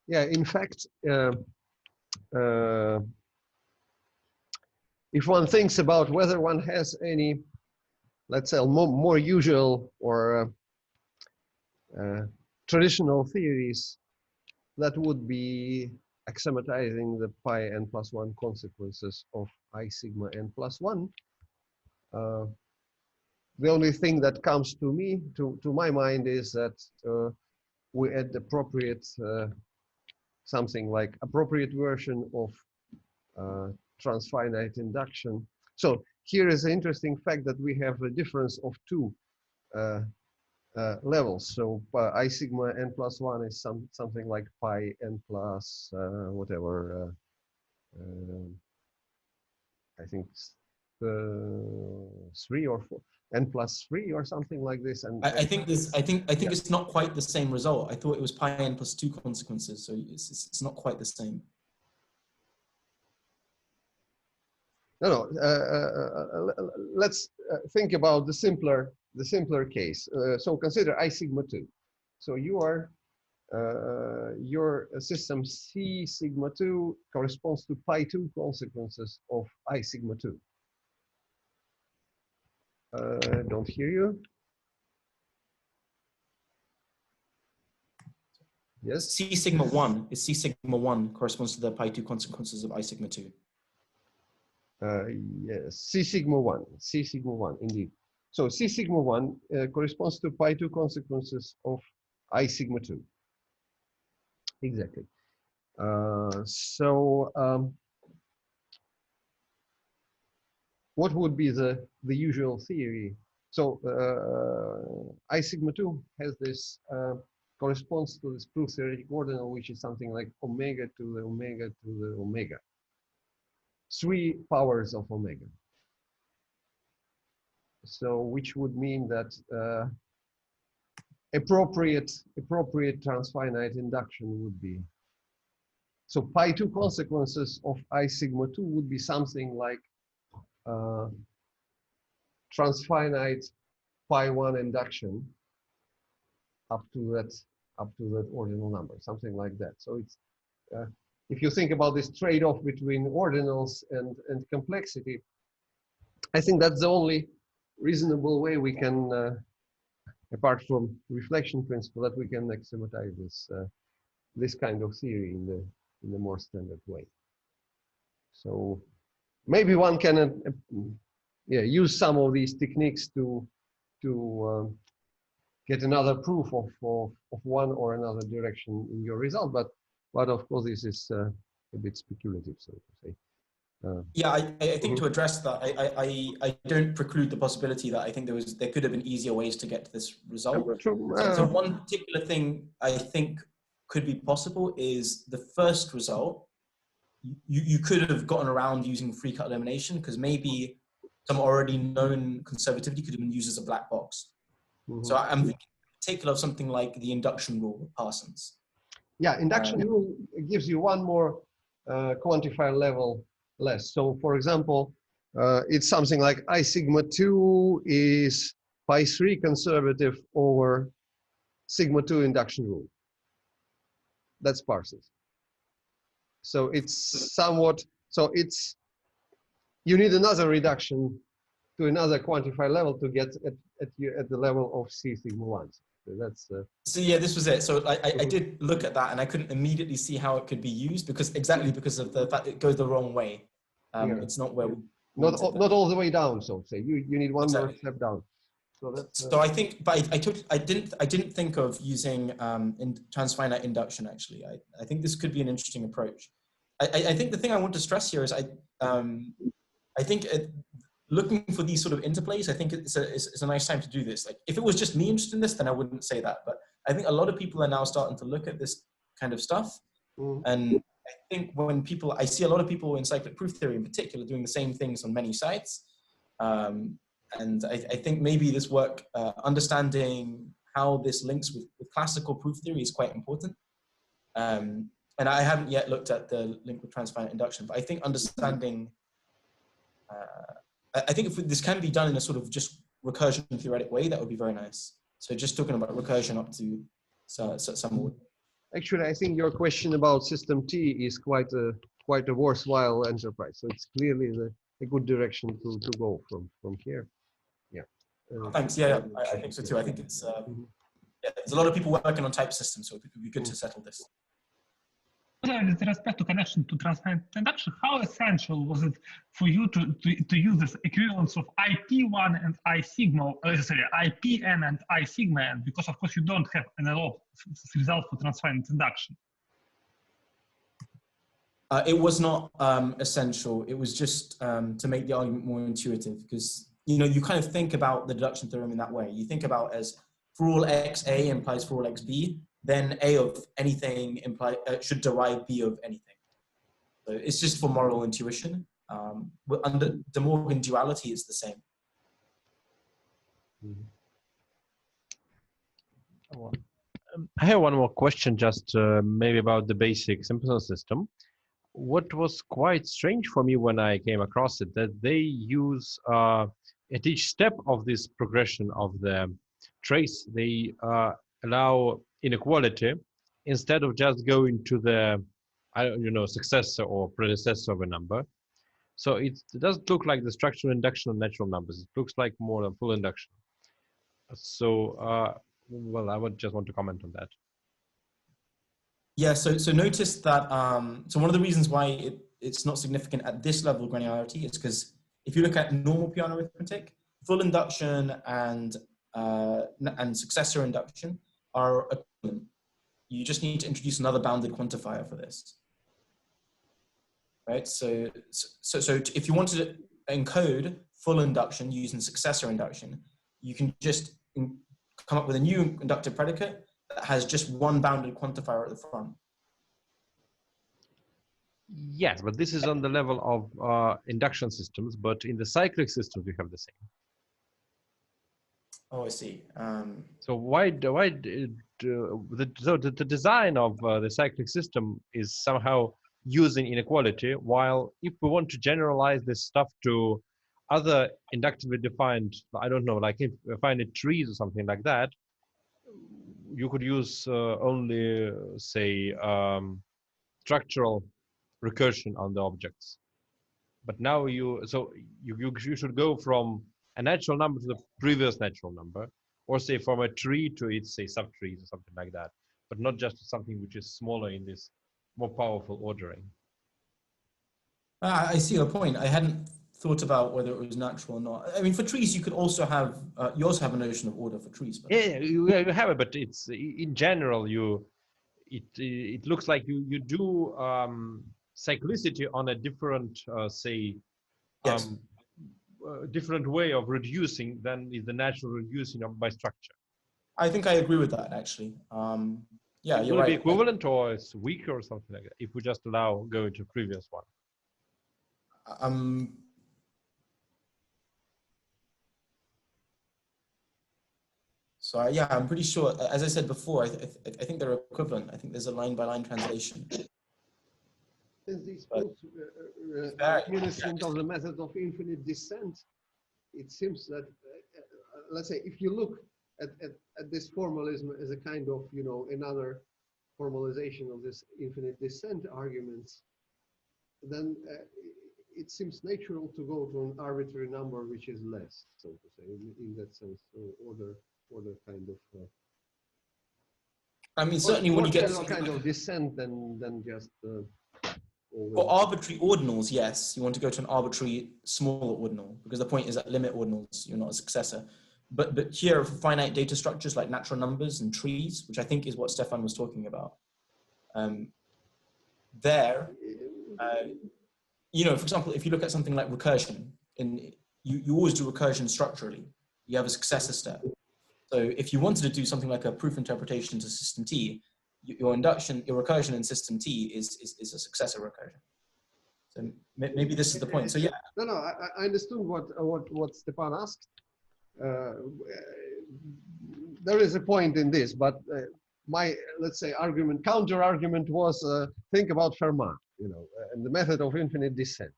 Yeah, in fact, if one thinks about whether one has any, let's say, more usual or traditional theories that would be axiomatizing the pi n plus 1 consequences of I sigma n plus 1, the only thing that comes to me, to my mind, is that we add appropriate something like appropriate version of transfinite induction. So here is an interesting fact that we have a difference of two levels. So I sigma n plus 1 is something like pi n plus whatever, I think 3 or 4, n plus 3 or something like this. And I think it's not quite the same result. I thought it was pi n plus 2 consequences, so it's not quite the same. No, let's think about the simpler case. So consider I sigma 2. So you are your system C sigma 2 corresponds to pi 2 consequences of I sigma 2. Don't hear you. Yes. C sigma 1 is C sigma 1 corresponds to the pi 2 consequences of I sigma 2. Yes, C sigma 1, indeed. So C sigma 1 corresponds to pi 2 consequences of I sigma 2. Exactly. What would be the usual theory? So I sigma 2 has this, corresponds to this proof theoretic ordinal, which is something like omega to the omega to the omega. 3 powers of omega. So which would mean that appropriate transfinite induction would be. So pi 2 consequences of I sigma 2 would be something like transfinite pi 1 induction up to that ordinal number, something like that. So it's if you think about this trade-off between ordinals and complexity, I think that's the only reasonable way we can, apart from reflection principle, that we can axiomatize this kind of theory in the more standard way. So maybe one can use some of these techniques to get another proof of one or another direction in your result, but of course this is a bit speculative, so to say. Yeah, I think to address that, I don't preclude the possibility that I think there could have been easier ways to get to this result. So one particular thing I think could be possible is the first result. You could have gotten around using free cut elimination, because maybe some already known conservativity could have been used as a black box. Mm-hmm. So I'm thinking in particular of something like the induction rule of Parsons. Yeah, induction rule gives you one more quantifier level, less. So for example, it's something like I sigma 2 is pi 3 conservative over sigma 2 induction rule. That's parsed. So it's somewhat, so it's, you need another reduction to another quantified level to get at the level of C sigma 1. So that's so yeah, this was it. So I did look at that and I couldn't immediately see how it could be used because of the fact it goes the wrong way. It's not where we not all the way down, so say you need one more step down. So that's so I think, but I didn't think of using transfinite induction actually. I think this could be an interesting approach. I think the thing I want to stress here is I think looking for these sort of interplays, I think it's a nice time to do this. Like if it was just me interested in this, then I wouldn't say that. But I think a lot of people are now starting to look at this kind of stuff. And I think when I see a lot of people in cyclic proof theory in particular doing the same things on many sites. And I think maybe this work, understanding how this links with classical proof theory is quite important. And I haven't yet looked at the link with transfinite induction, but I think understanding, I think if this can be done in a sort of just recursion theoretic way, that would be very nice. So just talking about recursion up to some order. Actually, I think your question about system T is quite a worthwhile enterprise. So it's clearly a good direction to go from here. Yeah. Thanks. Yeah, I think so too. I think it's yeah, there's a lot of people working on type systems, so it would be good to settle this. With respect to connection to transfinite induction, how essential was it for you to use this equivalence of IP1 and I sigma, IPn and I sigma n, because of course you don't have analog result for transfinite induction? It was not essential. It was just to make the argument more intuitive, because you kind of think about the deduction theorem in that way. You think about as for all xa implies for all xb, then A of anything should derive B of anything. So it's just for moral intuition. Under De Morgan duality, it's the same. I have one more question, just maybe about the basic Simpson system. What was quite strange for me when I came across it, that they use at each step of this progression of the trace, they allow inequality instead of just going to the successor or predecessor of a number. So it doesn't look like the structural induction of natural numbers. It looks like more than full induction. So well, I would just want to comment on that. Yeah, so notice that so one of the reasons why it's not significant at this level of granularity is because if you look at normal Peano arithmetic, full induction and successor induction are equivalent. You just need to introduce another bounded quantifier for this, right? So if you wanted to encode full induction using successor induction, you can just come up with a new inductive predicate that has just one bounded quantifier at the front. Yes, but this is on the level of induction systems, but in the cyclic systems we have the same. Oh, I see. So the design of the cyclic system is somehow using inequality, while if we want to generalize this stuff to other inductively defined, I don't know, like if finite trees or something like that, you could use only, say, structural recursion on the objects. But now you should go from a natural number to the previous natural number, or say from a tree to its, say, subtrees or something like that, but not just something which is smaller in this more powerful ordering. I see your point. I hadn't thought about whether it was natural or not. I mean, for trees, you could also have, you also have a notion of order for trees. But yeah, you have it, but it's in general, it looks like you do cyclicity on a different, say, yes. Different way of reducing than is the natural reducing by structure. I think I agree with that, actually. Yeah, you're right. Will it be equivalent or it's weaker or something like that if we just allow going to previous one? So yeah, I'm pretty sure, as I said before, I think they're equivalent. I think there's a line-by-line translation. Since these proofs are reminiscent of the method of infinite descent, it seems that, let's say, if you look at this formalism as a kind of, you know, another formalization of this infinite descent arguments, then it seems natural to go to an arbitrary number which is less, so to say, in that sense, order kind of. I mean, certainly when you get kind of descent than just. For arbitrary ordinals, yes, you want to go to an arbitrary smaller ordinal, because the point is that limit ordinals, you're not a successor. But here, for finite data structures like natural numbers and trees, which I think is what Stefan was talking about, you know, for example, if you look at something like recursion, you always do recursion structurally. You have a successor step. So if you wanted to do something like a proof interpretation to system T, your recursion in system T is a successor recursion. So maybe this is the point. So yeah. No, I understood what Stefan asked. There is a point in this, but my, let's say, counter argument was think about Fermat, you know, and the method of infinite descent.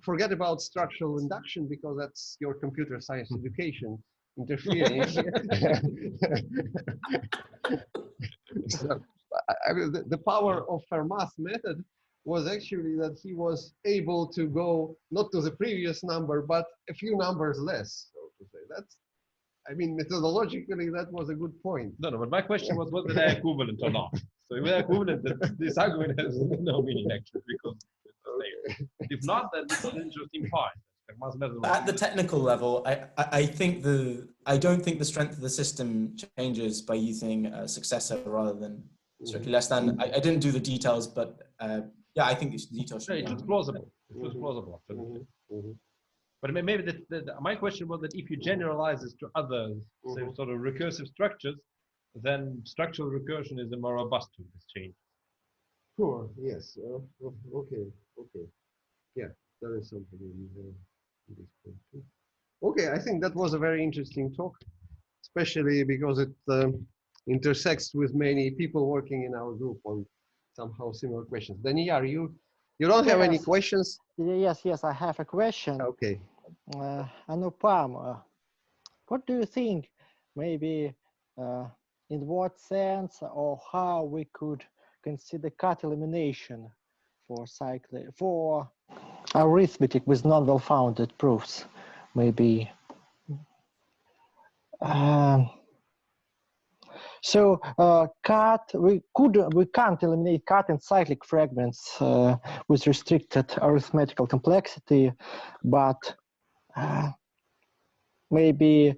Forget about structural induction, because that's your computer science education interfering. So, I mean, the power of Fermat's method was actually that he was able to go not to the previous number, but a few numbers less, so to say. That's, I mean, methodologically, that was a good point. No, but my question was whether they're equivalent or not. So if they're equivalent, then this argument has no meaning, actually, because if not, then it's an interesting point. At the technical level, I don't think the strength of the system changes by using a successor rather than strictly less than. I didn't do the details, but yeah, I think the details should it was plausible. It was plausible, absolutely. But maybe my question was that if you generalize this to other sort of recursive structures, then structural recursion is a more robust to this change. Sure. Yes. Okay. Yeah, there is something in this point too. Okay, I think that was a very interesting talk, especially because it intersects with many people working in our group on somehow similar questions. Daniel, you don't have any questions? Yes, I have a question. Okay. Anupam, what do you think, maybe in what sense or how we could consider cut elimination for arithmetic with non-well-founded proofs? Maybe. So we can't eliminate cut and cyclic fragments with restricted arithmetical complexity, but maybe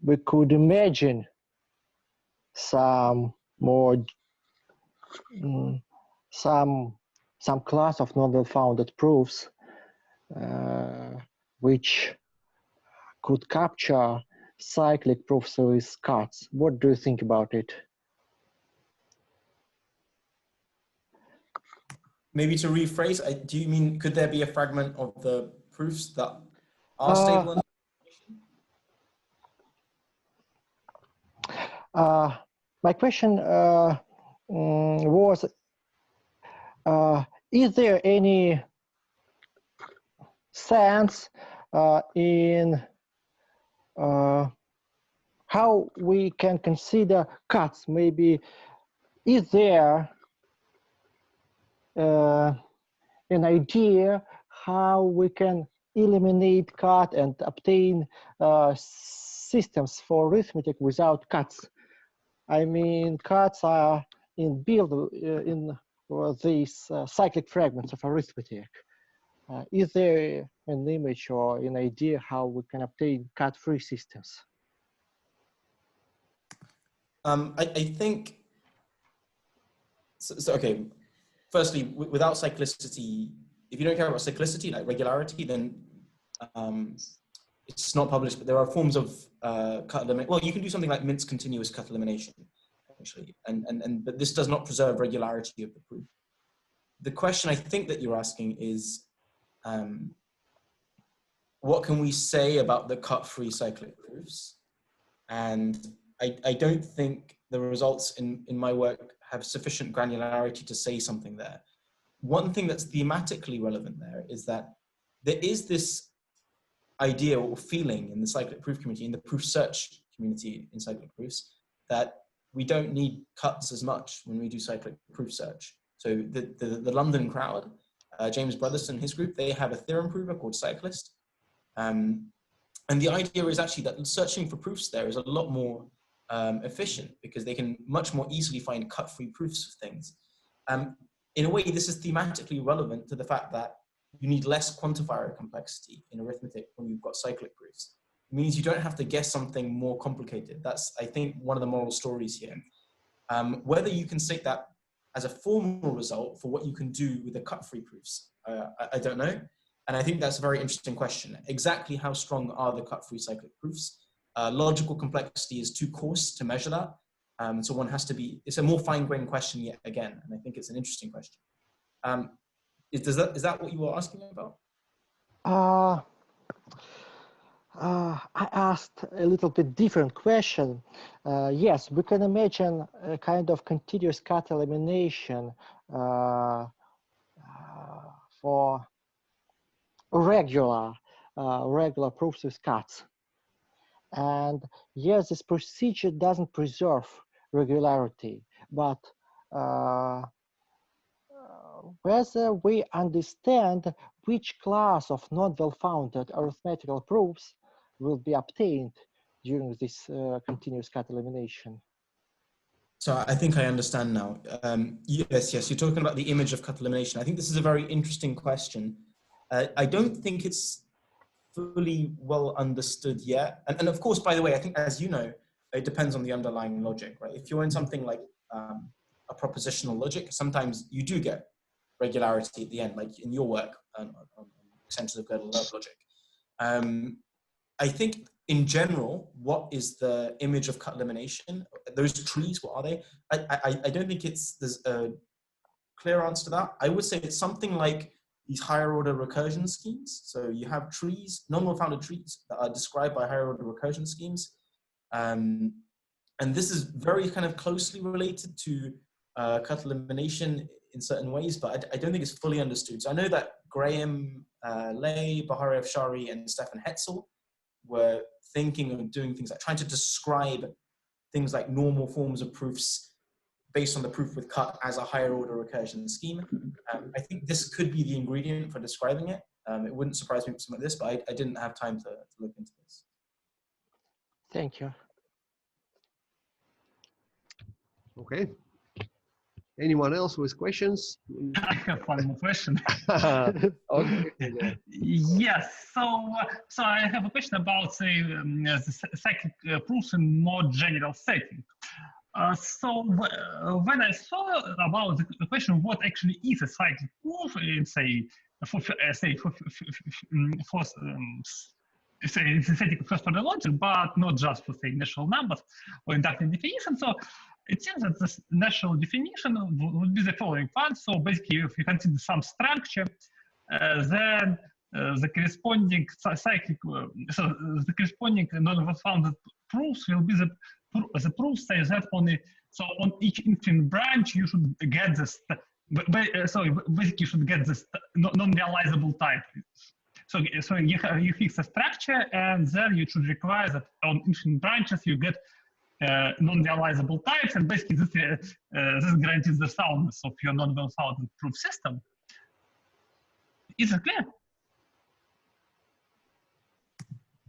we could imagine some more some class of non-well-founded proofs which could capture cyclic proofs with cuts. What do you think about it? Maybe to rephrase, do you mean could there be a fragment of the proofs that are stable in my question was, is there any sense in how we can consider cuts? Maybe is there an idea how we can eliminate cut and obtain systems for arithmetic without cuts? I mean, cuts are inbuilt in these cyclic fragments of arithmetic. Is there an image or an idea how we can obtain cut-free systems? I think, so okay, firstly, without cyclicity, if you don't care about cyclicity, like regularity, then it's not published, but there are forms of cut elimination. Well, you can do something like Mint's continuous cut elimination, actually, but this does not preserve regularity of the proof. The question I think that you're asking is, what can we say about the cut-free cyclic proofs? And I don't think the results in my work have sufficient granularity to say something there. One thing that's thematically relevant there is that there is this idea or feeling in the cyclic proof community, in the proof search community in cyclic proofs, that we don't need cuts as much when we do cyclic proof search. So the London crowd, James Brotherson and his group, they have a theorem prover called Cyclist. And the idea is actually that searching for proofs there is a lot more efficient because they can much more easily find cut-free proofs of things. In a way, this is thematically relevant to the fact that you need less quantifier complexity in arithmetic when you've got cyclic proofs. It means you don't have to guess something more complicated. That's, I think, one of the moral stories here. Whether you can state that as a formal result for what you can do with the cut-free proofs, I don't know. And I think that's a very interesting question. Exactly how strong are the cut-free cyclic proofs? Logical complexity is too coarse to measure that. So one has to be, it's a more fine-grained question yet again, and I think it's an interesting question. Is that what you were asking about? I asked a little bit different question. Yes, we can imagine a kind of continuous cut elimination for regular proofs with cuts. And yes, this procedure doesn't preserve regularity, but whether we understand which class of non-well-founded arithmetical proofs will be obtained during this continuous cut elimination. So I think I understand now. Yes, you're talking about the image of cut elimination. I think this is a very interesting question. I don't think it's fully well understood yet. And of course, by the way, I think, as you know, it depends on the underlying logic, right? If you're in something like a propositional logic, sometimes you do get regularity at the end, like in your work on extensions of Gödel logic. I think in general, what is the image of cut elimination? Those trees, what are they? I don't think there's a clear answer to that. I would say it's something like these higher order recursion schemes. So you have trees, non-well-founded trees that are described by higher order recursion schemes. And this is very kind of closely related to cut elimination in certain ways, but I don't think it's fully understood. So I know that Graham Lay, Bahari Afshari, and Stefan Hetzel were thinking of doing things like trying to describe things like normal forms of proofs based on the proof with cut as a higher order recursion scheme. I think this could be the ingredient for describing it. It wouldn't surprise me with something like this, but I didn't have time to look into this. Thank you. Okay. Anyone else with questions? I have one more question. Okay. Yes, so I have a question about, say, the cyclic proofs in more general setting. So when I saw about the question, what actually is a cyclic proof in, say, for synthetic first order logic, but not just for, say, natural numbers or inductive definition. So it seems that the natural definition would be the following one. So basically, if you consider some structure, then the corresponding cyclic, so the corresponding non-well-founded proofs will be the proofs say that only, so on each infinite branch you should get this. So basically, you should get this non-realizable type. So you fix a structure, and then you should require that on infinite branches you get non-realizable types, and basically this guarantees the soundness of your non-well-founded proof system. Is it clear?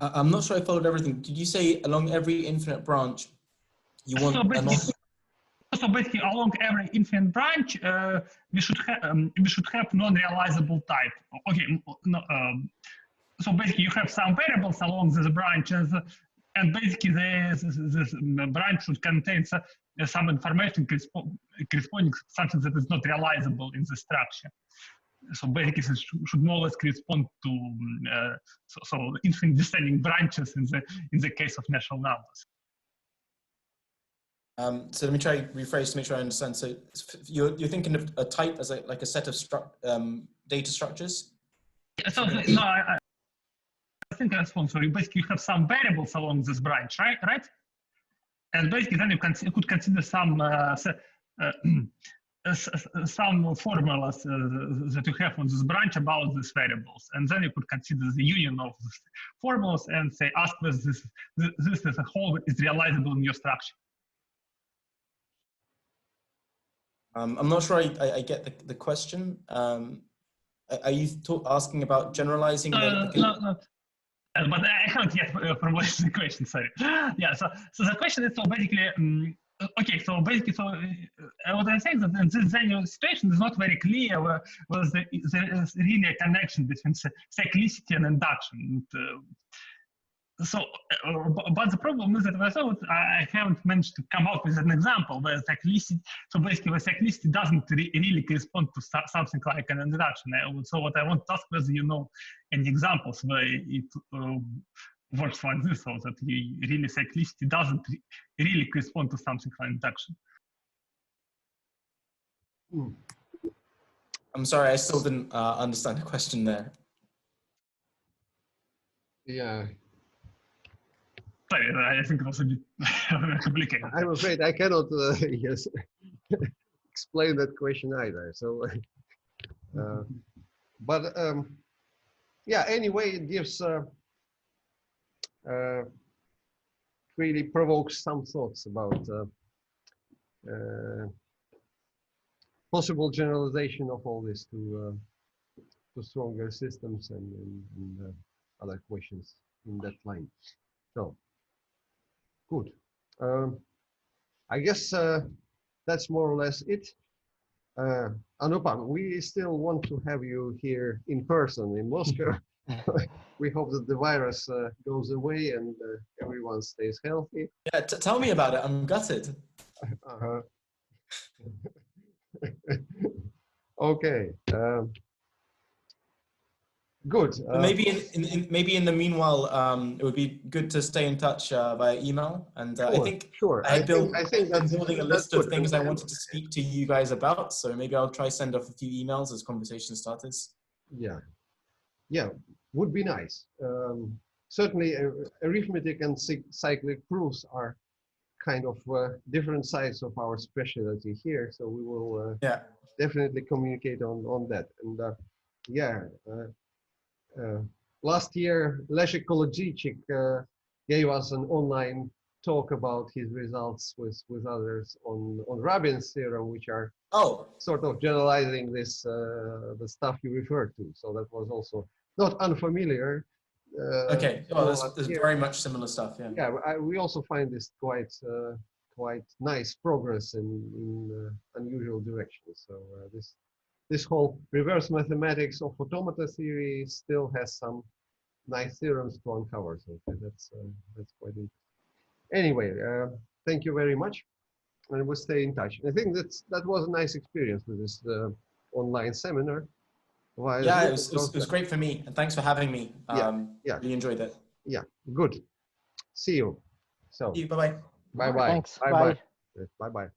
I'm not sure I followed everything. Did you say along every infinite branch you want so basically along every infinite branch we should have non-realizable type. Okay, no, so basically you have some variables along these branches, and basically this branch should contain some information corresponding to something that is not realizable in the structure. So basically it should more or less correspond to so infinite descending branches in the case of natural numbers. So let me try rephrase to make sure I understand. So you're thinking of a type as like a set of data structures? So no, I think that's one. So you basically have some variables along this branch, right? And basically then you could consider some some formulas that you have on this branch about these variables, and then you could consider the union of these formulas and say, ask whether this as a whole is realizable in your structure. I'm not sure I get the question. Are you asking about generalizing? No. But I haven't yet formulated the question. Sorry. Yeah. So the question is, so basically. Okay, so basically, what I'm saying is that in this general situation is not very clear whether there is really a connection between cyclicity and induction. But the problem is that I haven't managed to come up with an example where cyclicity, so basically where cyclicity doesn't really correspond to something like an induction. So what I want to ask whether you know any examples where it works like this, so that really cyclicity doesn't really correspond to something like induction. I'm sorry, I still didn't understand the question there. Yeah. Sorry, I think it was a bit complicated. I'm afraid I cannot yes, explain that question either. So, but yeah, anyway, it gives really provokes some thoughts about possible generalization of all this to stronger systems and other questions in that line. So, good. I guess that's more or less it. Anupam, we still want to have you here in person in Moscow. We hope that the virus goes away and everyone stays healthy. Yeah, tell me about it. I'm gutted. Okay. Good. Maybe in the meanwhile, it would be good to stay in touch via email. And sure, I think I think I'm building a list of things I and, wanted to speak to you guys about. So maybe I'll try send off a few emails as conversation starters. Yeah, would be nice. Certainly, arithmetic and cyclic proofs are kind of different sides of our specialty here. So we will definitely communicate on that. And last year, Leszek Kolodziejczyk gave us an online talk about his results with others on Rabine's theorem, which are sort of generalizing this the stuff you referred to. So that was also not unfamiliar. Okay, well, there's very much similar stuff. Yeah, we also find this quite nice progress in unusual directions. So this whole reverse mathematics of automata theory still has some nice theorems to uncover. So that's quite interesting. Anyway, thank you very much, and we'll stay in touch. I think that was a nice experience with this online seminar. Yeah, it was great for me, and thanks for having me. Really enjoyed it. Yeah, good. See you. So. See you. Bye bye. Bye bye. Thanks. Bye bye. Bye bye.